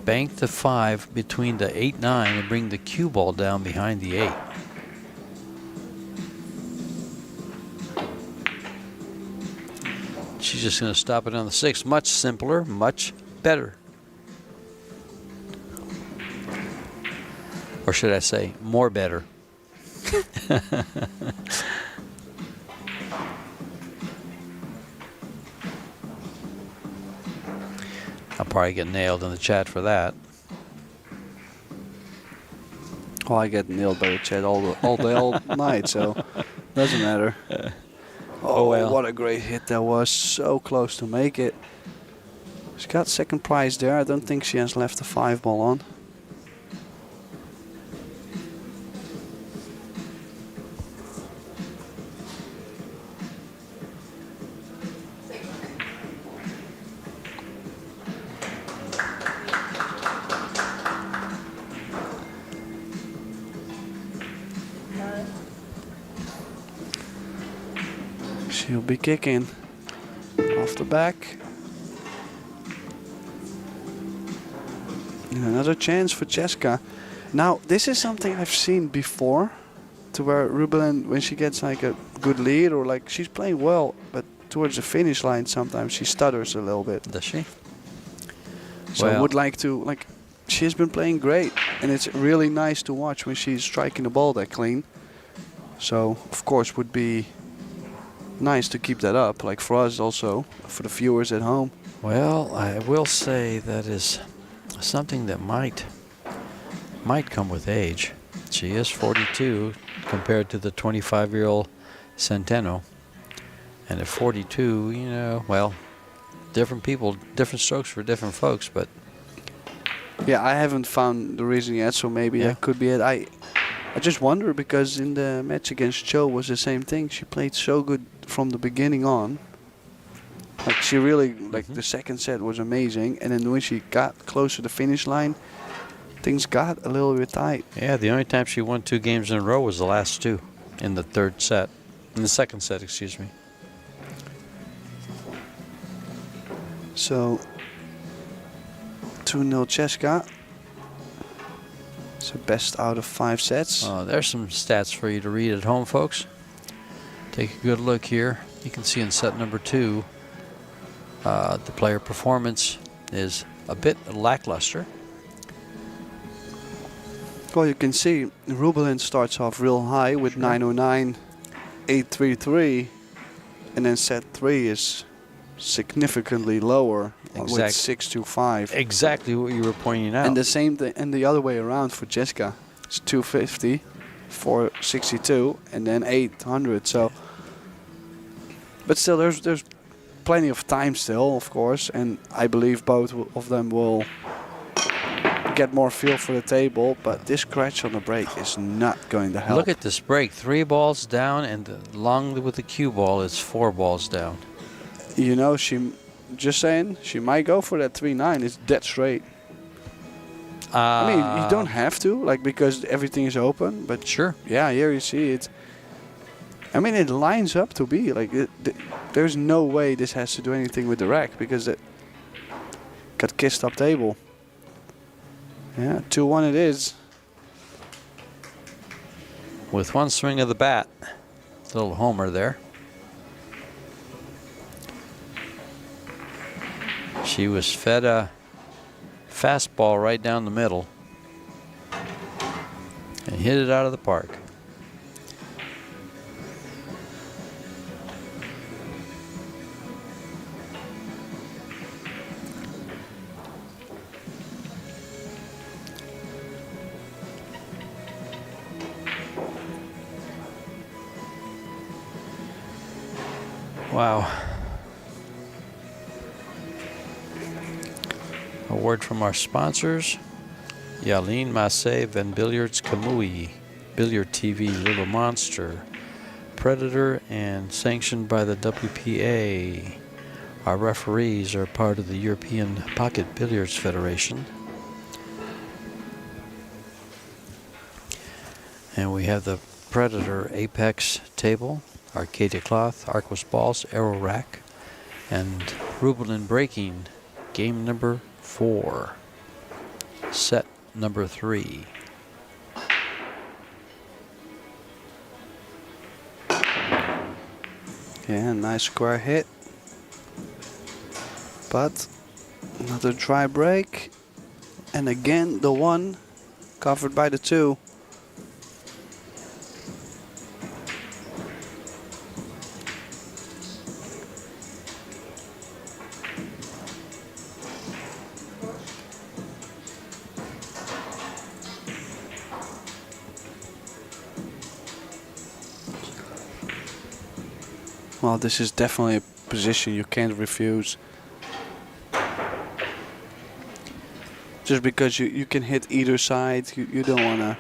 bank the 5 between the 8, 9 and bring the cue ball down behind the 8. She's just going to stop it on the 6. Much simpler, much better. Or should I say, more better. I'll probably get nailed in the chat for that. Well, I get nailed by the chat all day, all night, so doesn't matter. Oh, well. What a great hit that was. So close to make it. She got second prize there. I don't think she has left the 5 ball on. She'll be kicking off the back. And another chance for Cheska. Now, this is something I've seen before, to where Rubelin, when she gets like a good lead or like she's playing well, but towards the finish line sometimes she stutters a little bit. Does she? So I would like to, like, she's been playing great, and it's really nice to watch when she's striking the ball that clean. So, of course, would be nice to keep that up, like for us also, for the viewers at home. Well, I will say that is something that might come with age. She is 42 compared to the 25-year-old Centeno. And at 42, you know, well, different people, different strokes for different folks, but... Yeah, I haven't found the reason yet, so maybe that could be it. I just wonder, because in the match against Cho was the same thing. She played so good from the beginning on. Like, she really, like, the second set was amazing. And then when she got close to the finish line, things got a little bit tight. Yeah, the only time she won 2 games in a row was the last 2 in the third set. In the second set, excuse me. So, 2-0 Cheska. So best out of 5 sets. There's some stats for you to read at home, folks. Take a good look here. You can see in set number 2, the player performance is a bit lackluster. Well, you can see Rubelin starts off real high with 909, 833, and then set 3 is significantly lower with 625. Exactly what you were pointing out. And the same thing, and the other way around for Jessica. It's 250, 462, and then 800. So, but still, there's plenty of time still, of course, and I believe both of them will get more feel for the table. But this scratch on the break is not going to help. Look at this break: 3 balls down, and along with the cue ball, it's 4 balls down. You know, she might go for that 3-9. It's dead straight. I mean, you don't have to, like, because everything is open. But sure. Yeah, here you see it. I mean, it lines up to be like there's no way this has to do anything with the rack because it got kissed up table. Yeah, 2-1 it is. With one swing of the bat, little homer there. She was fed a fastball right down the middle and hit it out of the park. Wow. A word from our sponsors. Yaleen Massé Van Billiards Kamui, Billiard TV Little Monster, Predator, and sanctioned by the WPA. Our referees are part of the European Pocket Billiards Federation. And we have the Predator Apex table, Arcadia cloth, Arcos balls, arrow rack, and Rubelin breaking, game number 4, set number 3. Yeah, nice square hit. But another dry break. And again, the 1 covered by the 2. Well, this is definitely a position you can't refuse. Just because you can hit either side, you don't want to...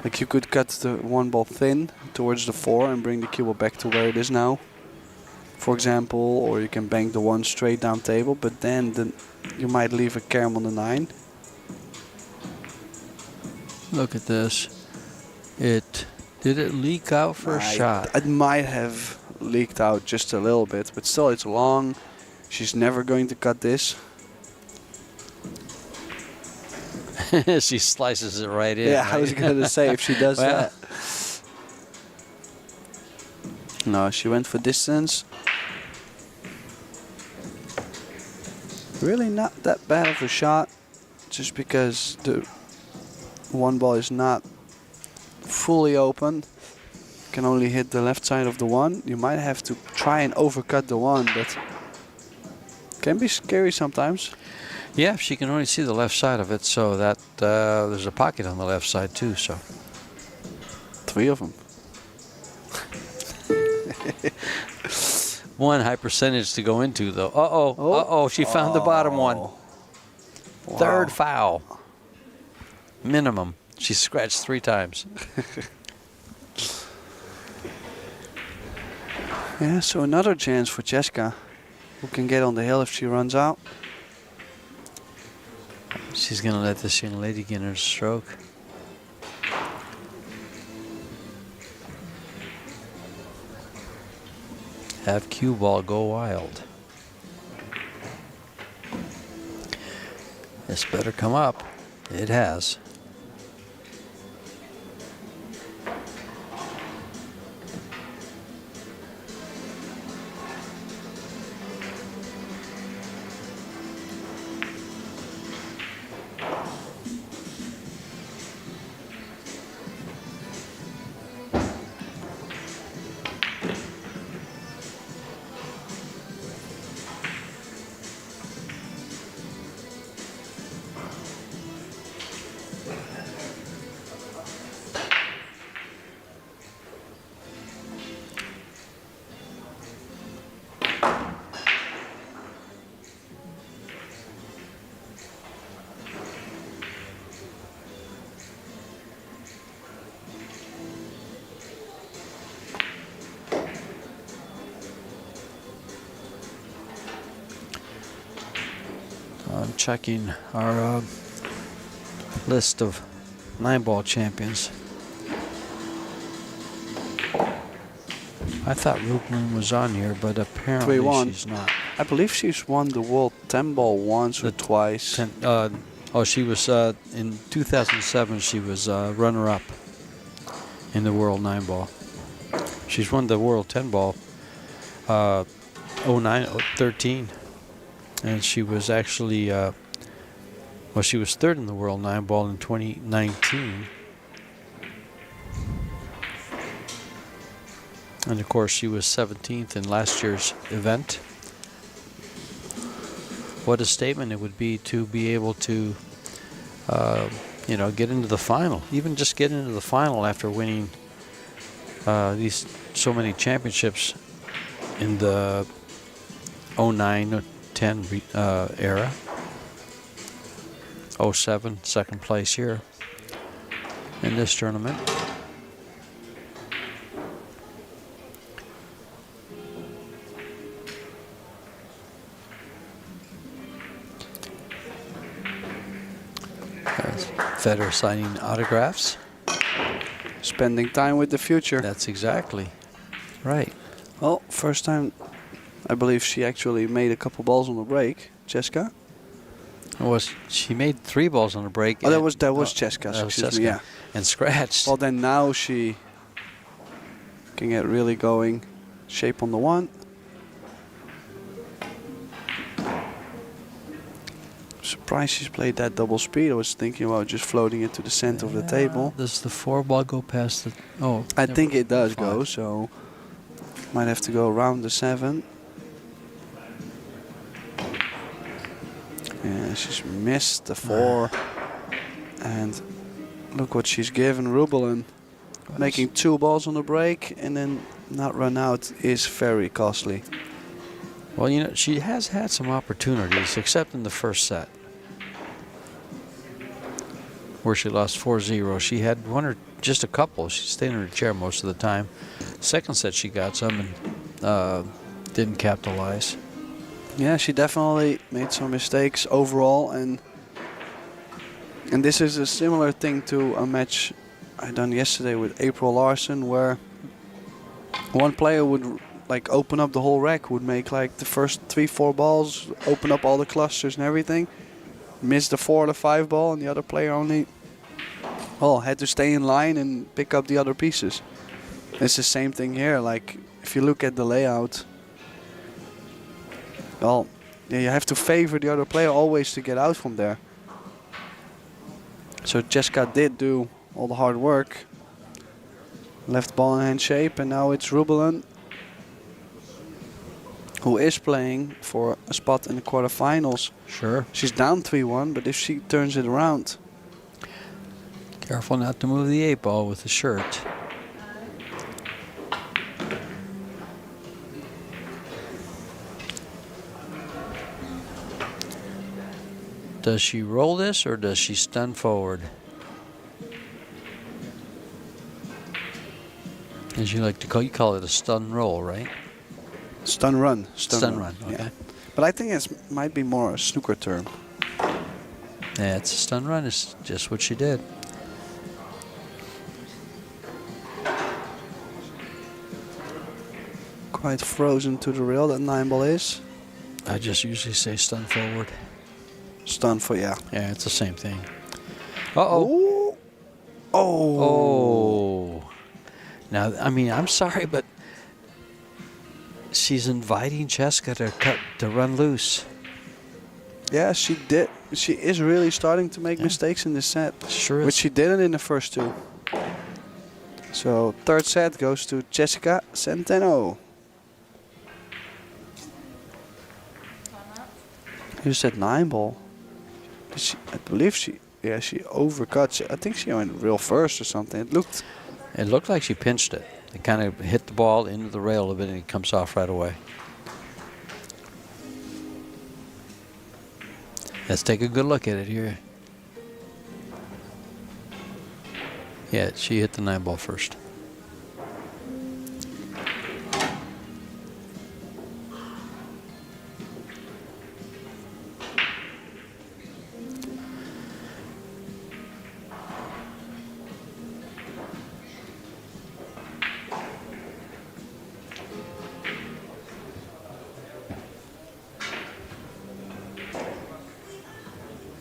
Like, you could cut the 1 ball thin towards the 4 and bring the cue ball back to where it is now, for example, or you can bank the 1 straight down table, but then you might leave a carom on the 9. Look at this. Did it leak out for a shot? It might have leaked out just a little bit, but still it's long. She's never going to cut this. She slices it right in. Yeah, right? I was going to say, if she does that. No, she went for distance. Really not that bad of a shot, just because the 1 ball is not fully open. Can only hit the left side of the 1. You might have to try and overcut the 1, but can be scary sometimes. Yeah, she can only see the left side of it, so that there's a pocket on the left side too. So 3 of them. One high percentage to go into though. She found the bottom one. Wow. 3rd foul. Minimum. She scratched 3 times. Yeah, so another chance for Jessica, who can get on the hill if she runs out. She's going to let this young lady get her stroke. Have cue ball go wild. This better come up. It has. I'm checking our list of 9-ball champions. I thought Rubelin was on here, but apparently 3-1. she's not. I believe she's won the World 10-ball once or twice. She was in 2007. She was runner-up in the World 9-ball. She's won the World 10-ball 13, and she was actually she was third in the World 9-ball in 2019. And of course, she was 17th in last year's event. What a statement it would be to be able to, get into the final. Even just get into the final after winning these so many championships in the 09, 10 era. 07, second place here in this tournament. Federer signing autographs. Spending time with the future. That's exactly right. Well, first time I believe she actually made a couple balls on the break. Cheska? She made 3 balls on the break. Oh, that was Cheska. Excuse me, yeah. And scratched. Well, then now she can get really going. Shape on the 1. Surprised she's played that double speed. I was thinking about just floating it to the center of the table. Does the 4 ball go past the... Oh, I think it does go, so might have to go around the 7. Yeah, she's missed the 4. And look what she's given Rubelin. Making 2 balls on the break and then not run out is very costly. Well, she has had some opportunities, except in the first set, where she lost 4-0. She had one or just a couple. She stayed in her chair most of the time. Second set, she got some and didn't capitalize. Yeah, she definitely made some mistakes overall, and this is a similar thing to a match I done yesterday with April Larson, where one player would open up the whole rack, would make the first 3-4 balls, open up all the clusters and everything, miss the 4 or the 5 ball, and the other player only had to stay in line and pick up the other pieces. It's the same thing here. If you look at the layout, you have to favor the other player always to get out from there. So Cheska did do all the hard work, left ball in hand shape, and now it's Rubelin, who is playing for a spot in the quarterfinals. Sure. She's down 3-1, but if she turns it around... Careful not to move the 8 ball with the shirt. Does she roll this or does she stun forward? As you like to call, you call it a stun roll, right? Stun run. Stun run, okay. Yeah. But I think it might be more a snooker term. Yeah, it's a stun run. It's just what she did. Quite frozen to the rail, that 9 ball is. I just usually say stun forward. Stun for, yeah. Yeah, it's the same thing. Uh-oh. Ooh. Oh. Oh. Now, I'm sorry, but she's inviting Cheska to run loose. Yeah, she did. She is really starting to make mistakes in this set. Sure is. Which she didn't in the first 2. So, third set goes to Jessica Centeno. You said 9 ball. I believe she overcut. I think she went real first or something. It looked like she pinched it. It kind of hit the ball into the rail a bit and it comes off right away. Let's take a good look at it here. Yeah, she hit the 9 ball first.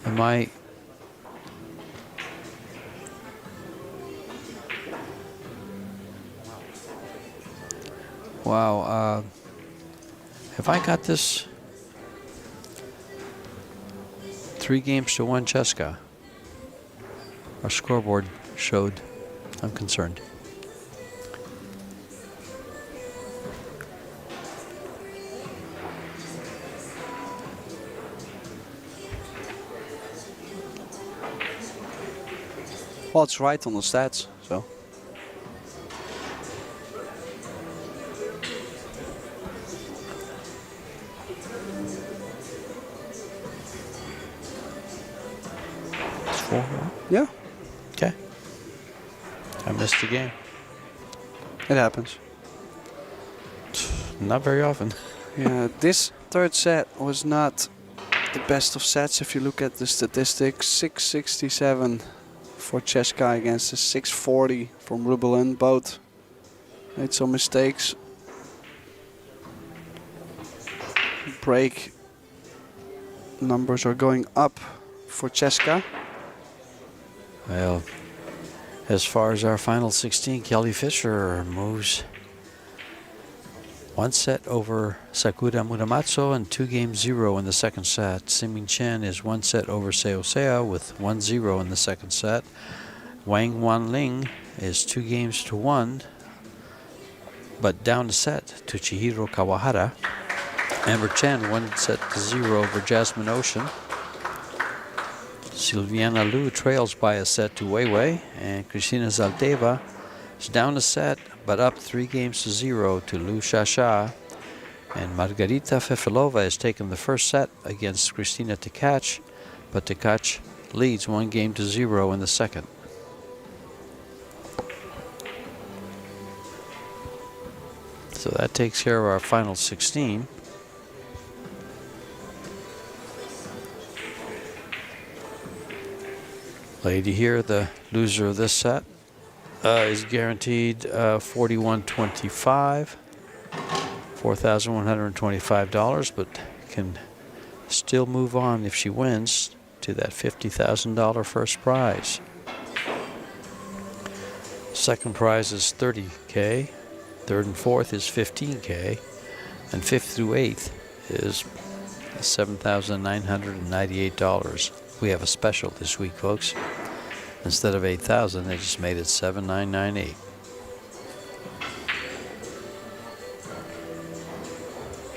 Am I... Wow, have I got this 3 games to 1 Cheska? Our scoreboard showed. I'm concerned. Well, it's right on the stats, so. It's 4. Yeah, Okay. I missed a game. it happens. Not very often. Yeah, this third set was not the best of sets if you look at the statistics. 667 for Cheska against a 640 from Rubelin. Both made some mistakes. Break numbers are going up for Cheska. Well, as far as our final 16, Kelly Fisher moves 1 set over Sakura Muramatsu and 2 games 0 in the second set. Simin Chen is 1 set over Seo Seo with 1-0 in the second set. Wang Wanling is 2 games to 1, but down a set to Chihiro Kawahara. Amber Chen 1 set to 0 over Jasmine Ocean. Silviana Liu trails by a set to Wei Wei, and Kristina Zaldeva is down a set but up 3 games to 0 to Liu Shasha. And Margarita Fefilova has taken the first set against Kristina Tkach, but Tkach leads 1 game to 0 in the second. So that takes care of our final 16. Lady here, the loser of this set, is guaranteed $41.25, $4,125, but can still move on if she wins to that $50,000 first prize. Second prize is $30K, third and fourth is $15K, and fifth through eighth is $7,998. We have a special this week, folks. Instead of $8,000, they just made it $7,998.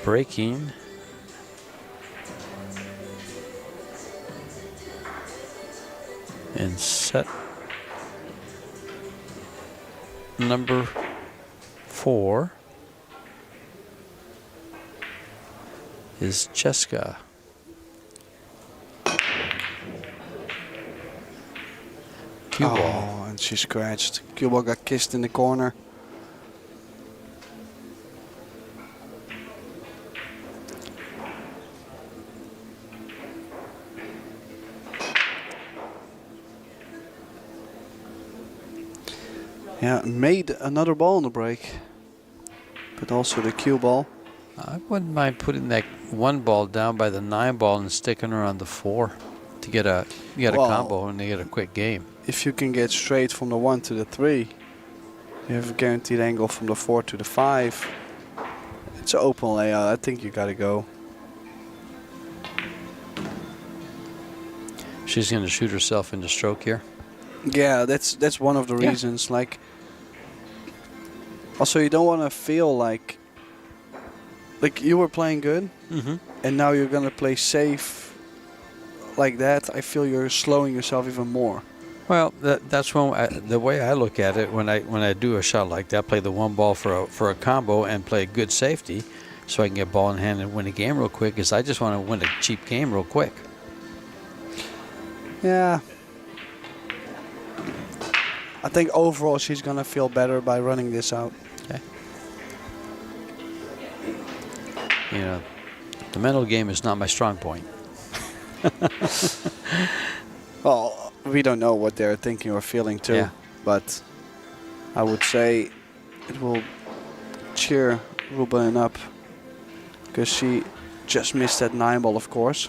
Breaking. In set number 4 is Cheska. Cue ball. Oh, and she scratched. Cue ball got kissed in the corner. Yeah, made another ball on the break, but also the cue ball. I wouldn't mind putting that 1 ball down by the 9 ball and sticking her on the 4 to get a combo and they get a quick game. If you can get straight from the 1 to the 3, you have a guaranteed angle from the 4 to the 5. It's an open layout. I think you gotta go. She's going to shoot herself into stroke here. Yeah, that's one of the reasons. Like, also you don't want to feel like you were playing good, and now you're gonna play safe like that. I feel you're slowing yourself even more. Well, that's when the way I look at it when I do a shot like that, play the 1 ball for a combo and play good safety, so I can get ball in hand and win a game real quick. Is I just want to win a cheap game real quick. Yeah. I think overall she's gonna feel better by running this out. Okay. You know, the mental game is not my strong point. Well, we don't know what they're thinking or feeling too, but I would say it will cheer Ruben up because she just missed that 9 ball, of course.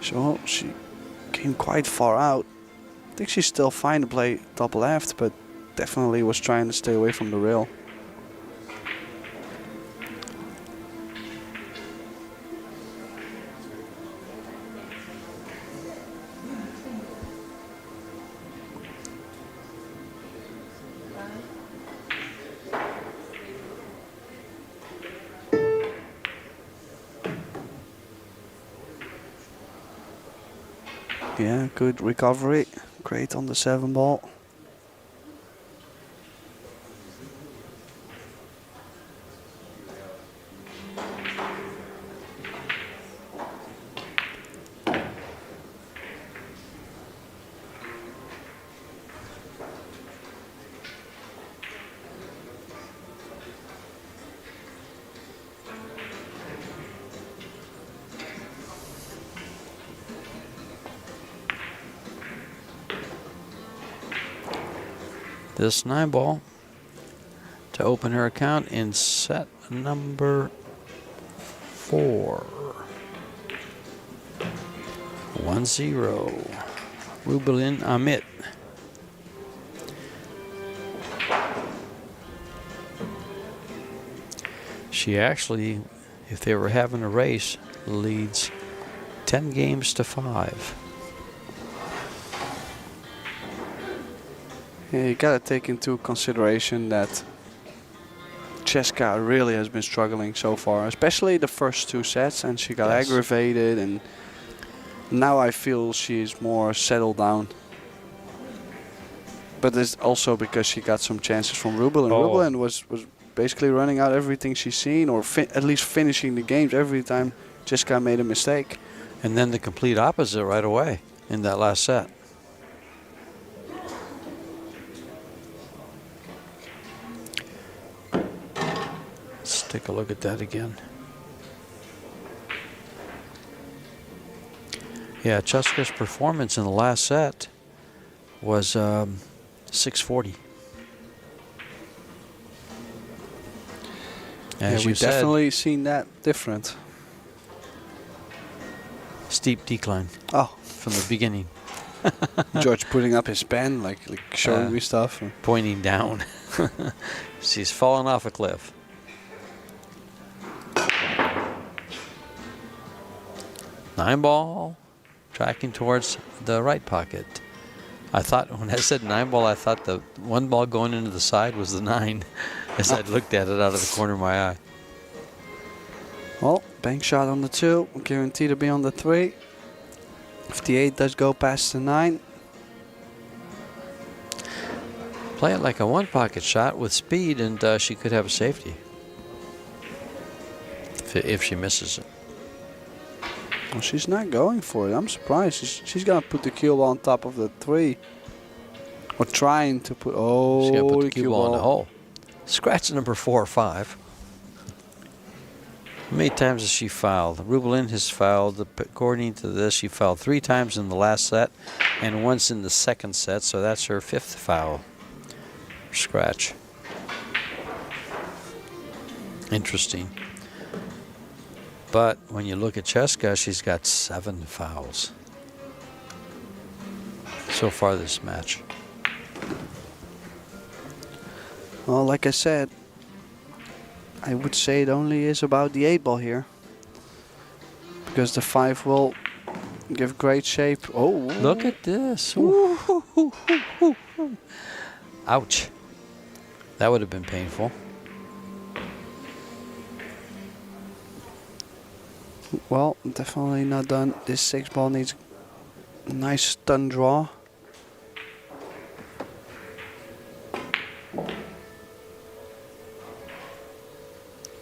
So she came quite far out. I think she's still fine to play top left, but definitely was trying to stay away from the rail. Yeah, good recovery. Great on the 7 ball. This 9 ball to open her account in set number 4. 1-0. Rubelin Amit. She actually, if they were having a race, leads 10 games to 5. Yeah, you gotta take into consideration that Cheska really has been struggling so far, especially the first 2 sets, and she got aggravated, and now I feel she's more settled down. But it's also because she got some chances from Rubelin. Rubelin was basically running out everything she's seen, or at least finishing the games every time Cheska made a mistake. And then the complete opposite right away in that last set. Let's take a look at that again. Yeah, Cheska's performance in the last set was 640. As you we've said, definitely seen that different. steep decline. Oh, from the beginning. George putting up his pen, like showing me stuff. Pointing down. She's fallen off a cliff. Nine ball, tracking towards the right pocket. I thought, when I said 9 ball, I thought the 1 ball going into the side was the 9 as I looked at it out of the corner of my eye. Well, bank shot on the 2, guaranteed to be on the 3. If the 8 does go past the 9. Play it like a 1 pocket shot with speed, and she could have a safety if she misses it. Well, she's not going for it. I'm surprised. She's gonna put the cue ball on top of the 3, or trying to put. Oh, she's gonna put the cue ball in the hole. Scratch number 4 or 5. How many times has she fouled? Rubelin has fouled. According to this, she fouled 3 times in the last set and once in the second set. So that's her 5th foul. Scratch. Interesting. But when you look at Cheska, she's got 7 fouls so far this match. Well, like I said, I would say it only is about the 8 ball here, because the 5 will give great shape. Oh, look at this. Ouch. That would have been painful. Well, definitely not done. This 6 ball needs a nice stun draw.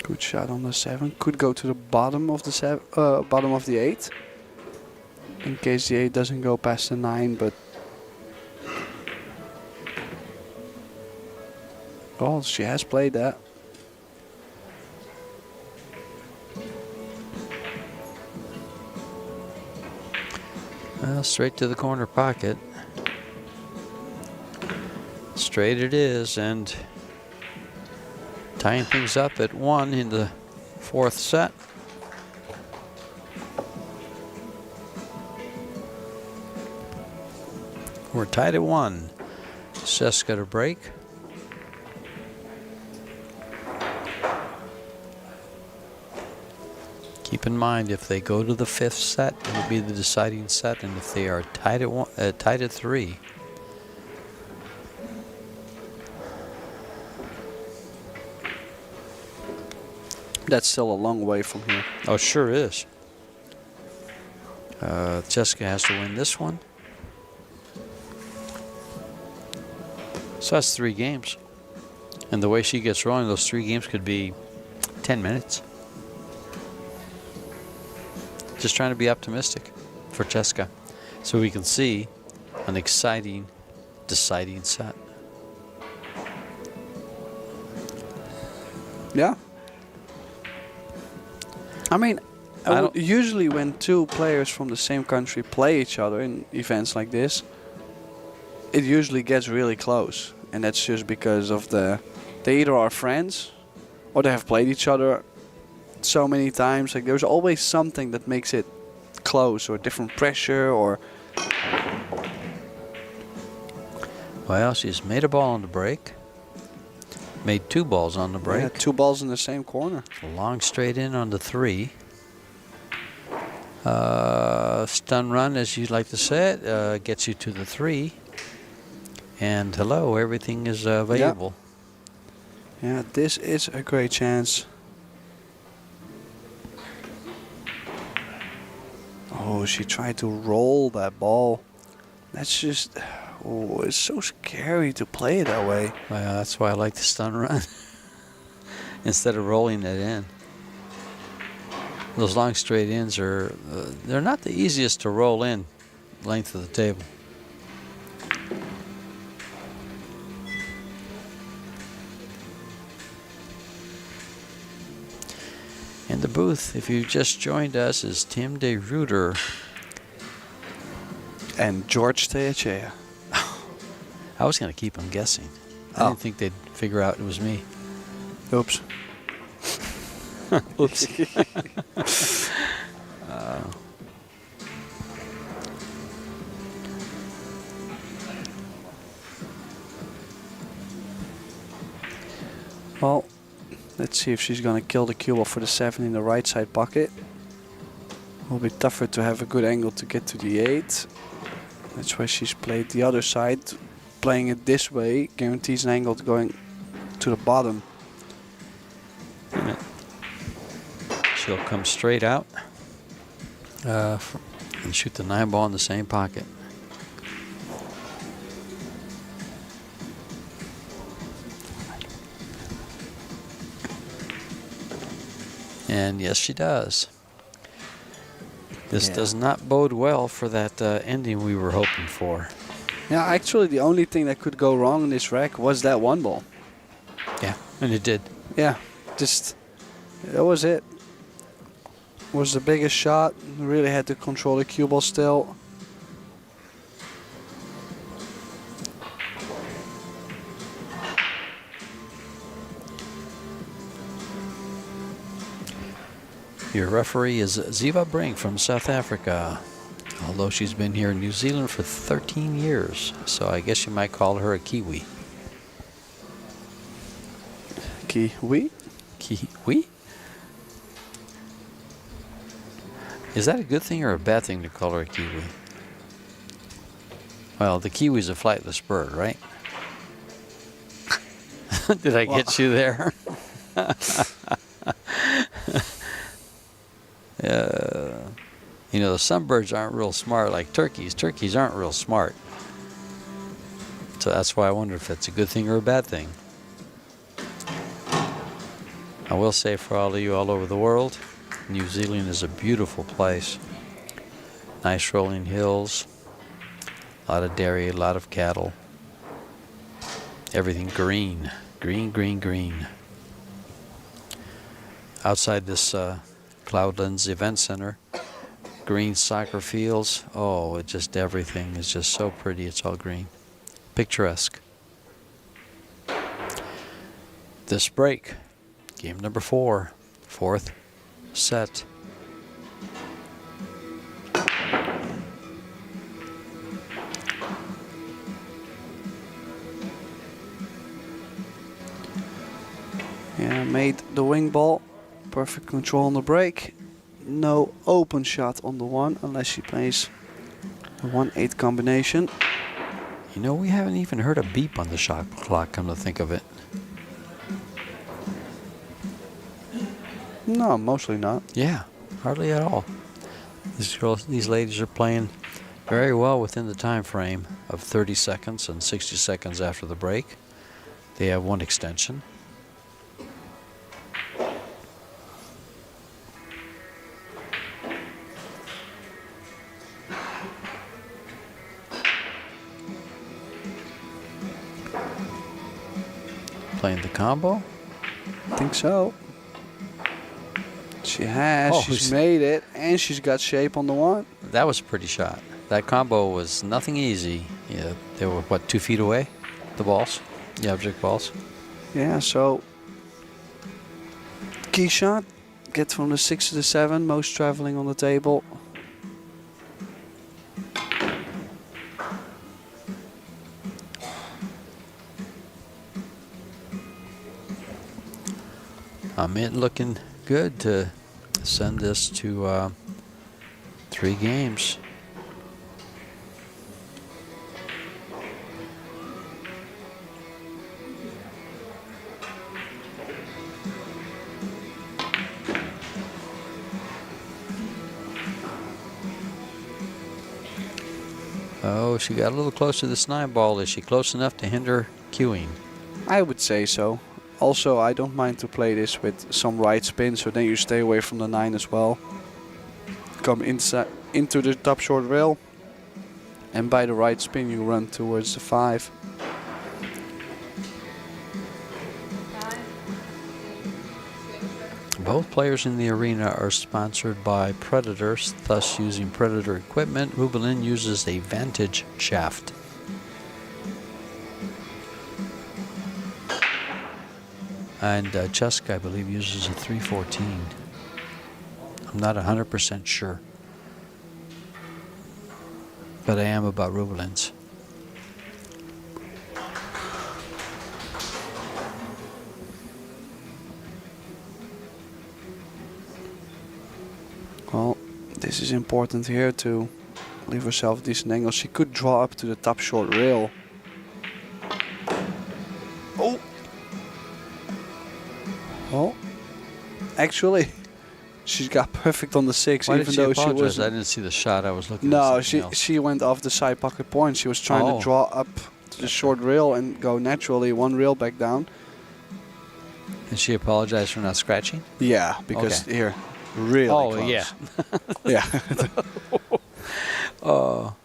Good shot on the 7. Could go to the bottom of the bottom of the 8, in case the 8 doesn't go past the 9. But oh, she has played that. Well, straight to the corner pocket. Straight it is, and tying things up at 1 in the 4th set. We're tied at 1. Jessica to break. Keep in mind, if they go to the 5th set, it'll be the deciding set, and if they are tied at 3. That's still a long way from here. Oh, sure is. Jessica has to win this one. So that's 3 games. And the way she gets rolling, those 3 games could be 10 minutes. Just trying to be optimistic for Jessica, so we can see an exciting, deciding set. Yeah. I mean, usually when 2 players from the same country play each other in events like this, it usually gets really close. And that's just because of they either are friends or they have played each other so many times. Like, there's always something that makes it close, or different pressure, or... Well, she's made a ball on the break. Made 2 balls on the break. Yeah, 2 balls in the same corner. Long straight in on the 3. Stun run, as you like to say it, gets you to the 3. And hello, everything is available. Yeah, this is a great chance. Oh, she tried to roll that ball. That's just... Oh, it's so scary to play it that way. Well, that's why I like the stun run. Instead of rolling it in. Those long straight ins are... they're not the easiest to roll in length of the table. In the booth, if you just joined us, is Tim de Ruyter. And George Teachea. I was going to keep him guessing. I didn't think they'd figure out it was me. Oops. Oops. Well, let's see if she's going to kill the cue ball for the 7 in the right side pocket. Will be tougher to have a good angle to get to the 8. That's why she's played the other side. Playing it this way guarantees an angle to going to the bottom. She'll come straight out and shoot the 9 ball in the same pocket. And yes, she does. This does not bode well for that ending we were hoping for. Yeah, actually the only thing that could go wrong in this rack was that 1 ball. Yeah, and it did. Yeah, just that was it. Was the biggest shot. Really had to control the cue ball still. Your referee is Ziva Brink from South Africa, although she's been here in New Zealand for 13 years, so I guess you might call her a Kiwi. Kiwi? Kiwi? Is that a good thing or a bad thing to call her a Kiwi? Well, the Kiwi's a flightless bird, right? Did I get you there? You know, some birds aren't real smart like turkeys. Turkeys aren't real smart. So that's why I wonder if it's a good thing or a bad thing. I will say, for all of you all over the world, New Zealand is a beautiful place. Nice rolling hills, a lot of dairy, a lot of cattle. Everything green, green, green, green. Outside this Cloudlands Event Center, green soccer fields. Oh, it just, everything is just so pretty. It's all green. Picturesque. This break, game number 4, 4th set. Made the wing ball. Perfect control on the break. No open shot on the one unless she plays a 1-8 combination. You know, we haven't even heard a beep on the shot clock, come to think of it. No, mostly not. Yeah, hardly at all. These ladies are playing very well within the time frame of 30 seconds and 60 seconds after the break. They have one extension. Playing the combo? I think so. She has. Oh, she's made it, and she's got shape on the one. That was a pretty shot. That combo was nothing easy. Yeah, they were, what, 2 feet away? The balls? The object balls? Yeah, so key shot. Get from the 6 to the 7. Most traveling on the table. Amit looking good to send this to 3 games. Oh, she got a little close to this 9 ball. Is she close enough to hinder queuing? I would say so. Also, I don't mind to play this with some right spin, so then you stay away from the 9 as well. Come inside into the top short rail, and by the right spin you run towards the 5. Both players in the arena are sponsored by Predators, thus using Predator equipment. Rubelin uses a Vantage shaft. And Cheska, I believe, uses a 314. I'm not 100% sure, but I am about Rubelin's. Well, this is important here to leave herself a decent angle. She could draw up to the top short rail. Oh! Well, actually, she's got perfect on the 6. Why even did she though apologize? she was. I didn't see the shot. I was looking at No, something else. she went off the side pocket point. She was trying to draw up to the short rail and go naturally 1 rail back down. And she apologized for not scratching? Yeah, because Okay. here, really close. yeah. Yeah. Oh.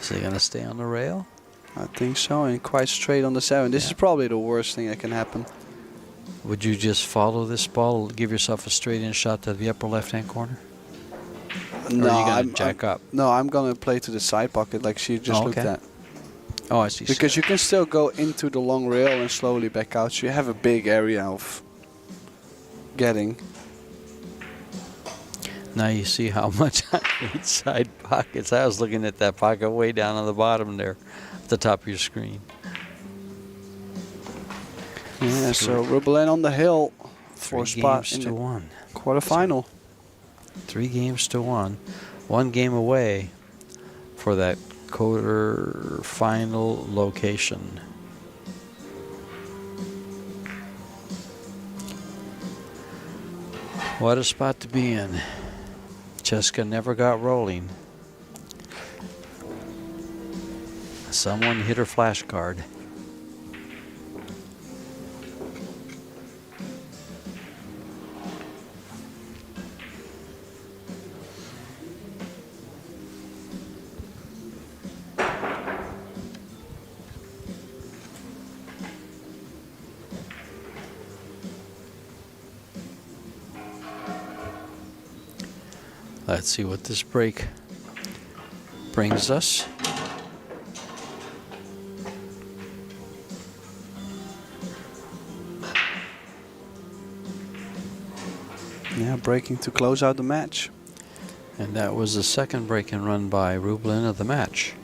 Is he going to stay on the rail? I think so, and quite straight on the 7. This Yeah. is probably the worst thing that can happen. Would you just follow this ball, give yourself a straight-in shot to the upper left-hand corner? No, or are you going to jack up? No, I'm going to play to the side pocket like she just looked okay. at. Oh, I see. Because you can still go into the long rail and slowly back out. So you have a big area of getting. Now you see how much on each side pockets. I was looking at that pocket way down on the bottom there, at the top of your screen. Yeah, so Rubelin on the hill for 3 spot games in to the 1. quarterfinal. 3 games to 1. 1 game away for that quarter-final location. What a spot to be in. Cheska never got rolling. Someone hit her flash card. Let's see what this break brings us. Yeah, breaking to close out the match. And that was the second break and run by Rubelin of the match.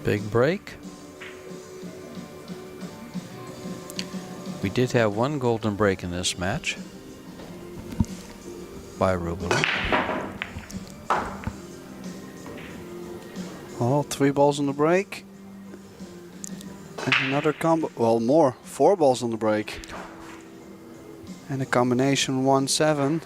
Big break. We did have one golden break in this match by Rubelin. Oh, 3 balls on the break. And another combo. Well, more. 4 balls on the break. And a combination 1-7.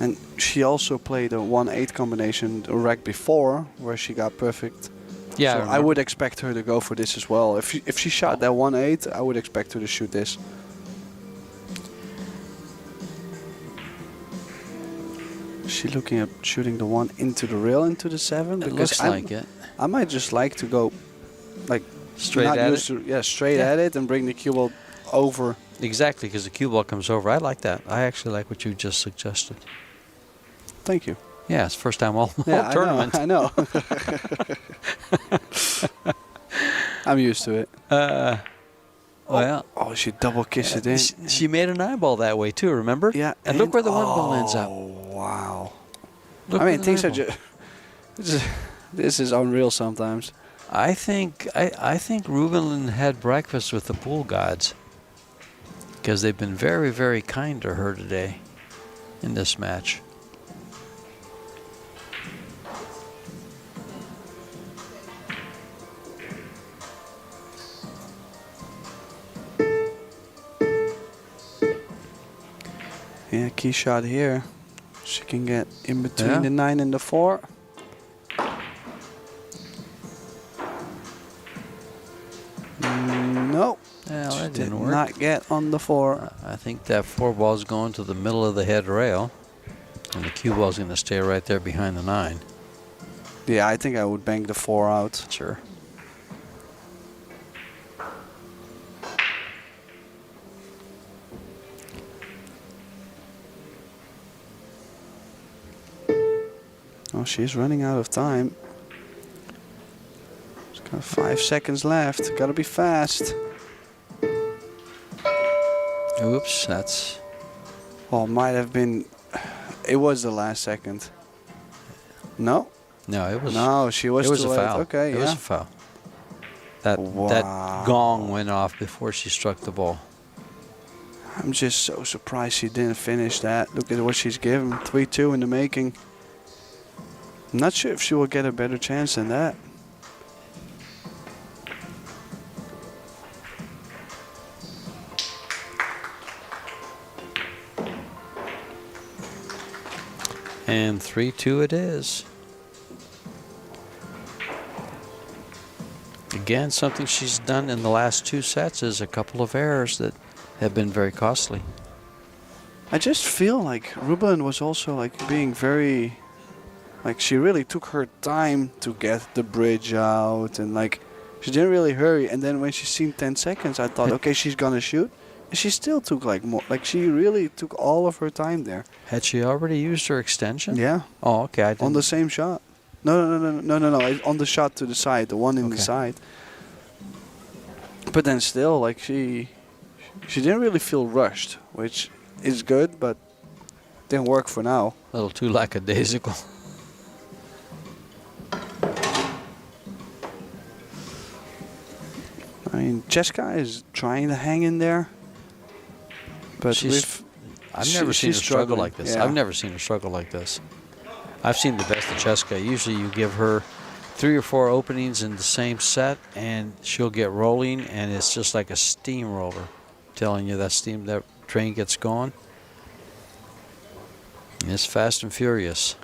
And she also played a 1-8 combination the rack before, where she got perfect. Yeah, so I would expect her to go for this as well. If she shot that 1-8, I would expect her to shoot this. Is she looking at shooting the 1 into the rail into the 7? It looks like it. I might just like to go like Straight not at use it? the- straight at it and bring the cue ball over. Exactly, because the cue ball comes over. I like that. I actually like what you just suggested. Thank you. Yeah, it's first time all Yeah, tournament. I know. I'm used to it. Well, Oh, she double kissed it in. she made an eyeball that way too, remember? Yeah. And look where the 1 ball ends up. Oh, wow. Look I where mean, the things are eyeball- just... This is unreal sometimes. I think Rubelin had breakfast with the pool gods because they've been very, very kind to her today in this match. Yeah, key shot here. She can get in between the 9 and the 4. No. Well, She that did didn't work. not get on the 4. I think that 4 ball's going to the middle of the head rail, and the cue ball's going to stay right there behind the 9. Yeah, I think I would bank the 4 out. Sure. Oh, she's running out of time. She's got 5 seconds left. Gotta be fast. Oops, that's... Oh, might have been... It was the last second. No? No, it was... No, she was It was too a late. foul. Okay, it yeah. was a foul. That Wow. gong went off before she struck the ball. I'm just so surprised she didn't finish that. Look at what she's given. 3-2 in the making. I'm not sure if she will get a better chance than that. And 3-2 it is. Again, something she's done in the last 2 sets is a couple of errors that have been very costly. I just feel like Ruben was also like being very... Like she really took her time to get the bridge out and like she didn't really hurry. And then when she seen 10 seconds, I thought, okay, she's gonna shoot. And she still took like more. Like she really took all of her time there. Had she already used her extension? Yeah. Oh, okay. I didn't. On the same shot. No. On the shot to the side, the one in the side. But then still, like she didn't really feel rushed, which is good, but didn't work for now. A little too lackadaisical. I mean, Jessica is trying to hang in there, but I've never seen her struggle struggling. like this. Yeah. I've never seen her struggle like this. I've seen the best of Jessica. Usually you give her 3 or 4 openings in the same set and she'll get rolling and it's just like a steamroller telling you that train gets going. And it's fast and furious.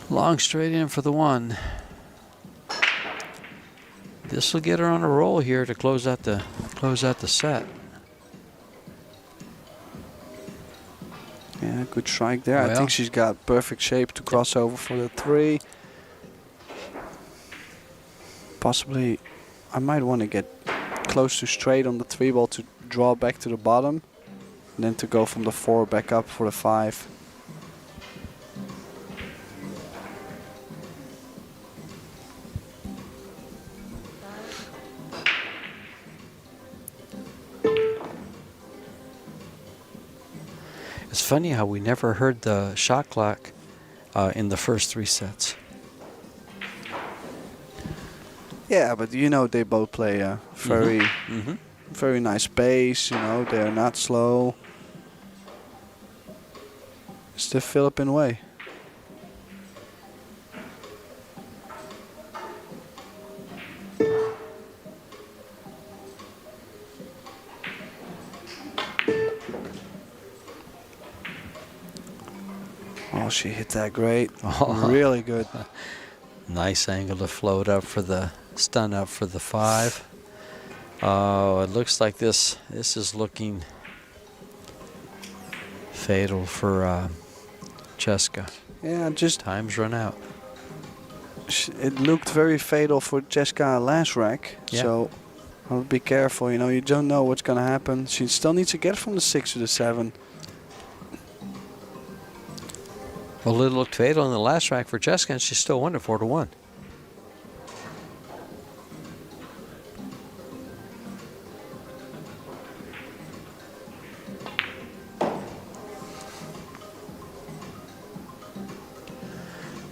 Long straight in for the 1. This will get her on a roll here to close out the set. Yeah, good strike there. I Well. think she's got perfect shape to cross over for the 3. Possibly, I might want to get close to straight on the 3 ball to draw back to the bottom, and then to go from the 4 back up for the 5. It's funny how we never heard the shot clock in the first 3 sets. Yeah, but you know they both play a very, very nice pace. You know they're not slow. It's the Philippine way. Oh, she hit that great. Oh. Really good. Nice angle to float up for the stun up for the 5. Oh, it looks like this is looking fatal for Cheska. Yeah, just Time's run out. it looked very fatal for Cheska last rack. Yeah. So I'll be careful. You know, you don't know what's gonna happen. She still needs to get from the 6 to the 7. Well, it looked fatal in the last rack for Cheska, and she still won it 4-1.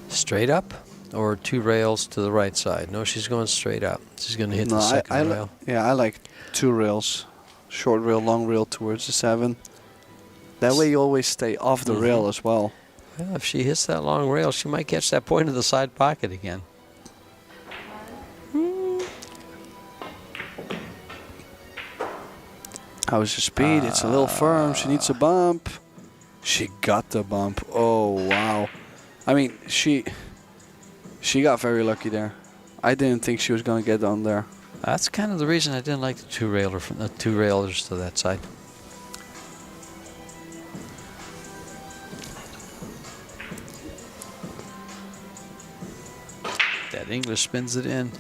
Straight up or 2 rails to the right side? No, she's going straight up. She's going to hit the second rail. Yeah, I like 2 rails. Short rail, long rail towards the 7. That way you always stay off the rail as well. Well, if she hits that long rail, she might catch that point in the side pocket again. How's the speed? It's a little firm. She needs a bump. She got the bump. Oh, wow. I mean, she got very lucky there. I didn't think she was going to get on there. That's kind of the reason I didn't like the 2-railer from the 2 railers to that side. That English spins it in.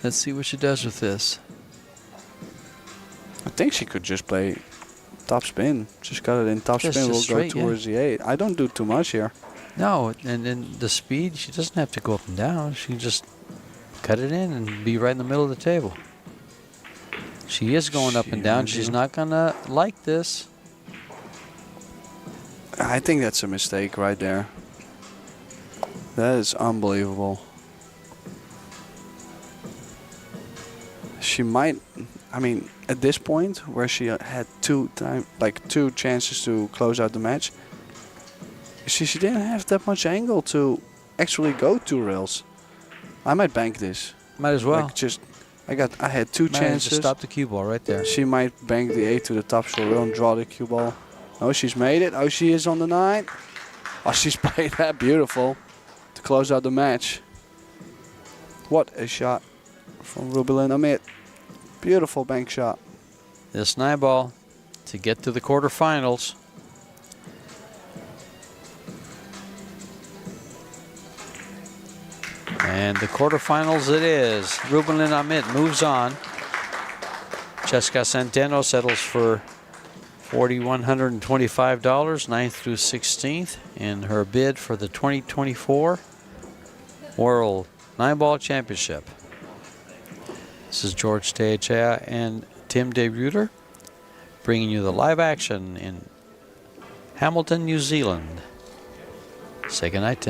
Let's see what she does with this. I think she could just play top spin. Just got it in top Just spin. We'll go straight, towards the 8. I don't do too much here. No, and then the speed, she doesn't have to go up and down. She can just cut it in and be right in the middle of the table. She is going up and down. She's not going to like this. I think that's a mistake right there. That is unbelievable. She might, I mean, at this point where she had 2 chances to close out the match, she didn't have that much angle to actually go 2 rails. I might bank this. Might as well. Like I had 2 chances. Just stop the cue ball right there. She might bank the 8 to the top short rail and draw the cue ball. Oh, she's made it. Oh, she is on the 9. Oh, she's played that beautiful to close out the match. What a shot from Rubelin Amit. Beautiful bank shot. This 9 ball to get to the quarterfinals. And the quarterfinals it is. Rubelin Amit moves on. Cheska Centeno settles for $4,125, 9th through 16th, in her bid for the 2024 World 9-Ball Championship. This is George Teachea and Tim De Ruyter bringing you the live action in Hamilton, New Zealand. Say goodnight, Tim.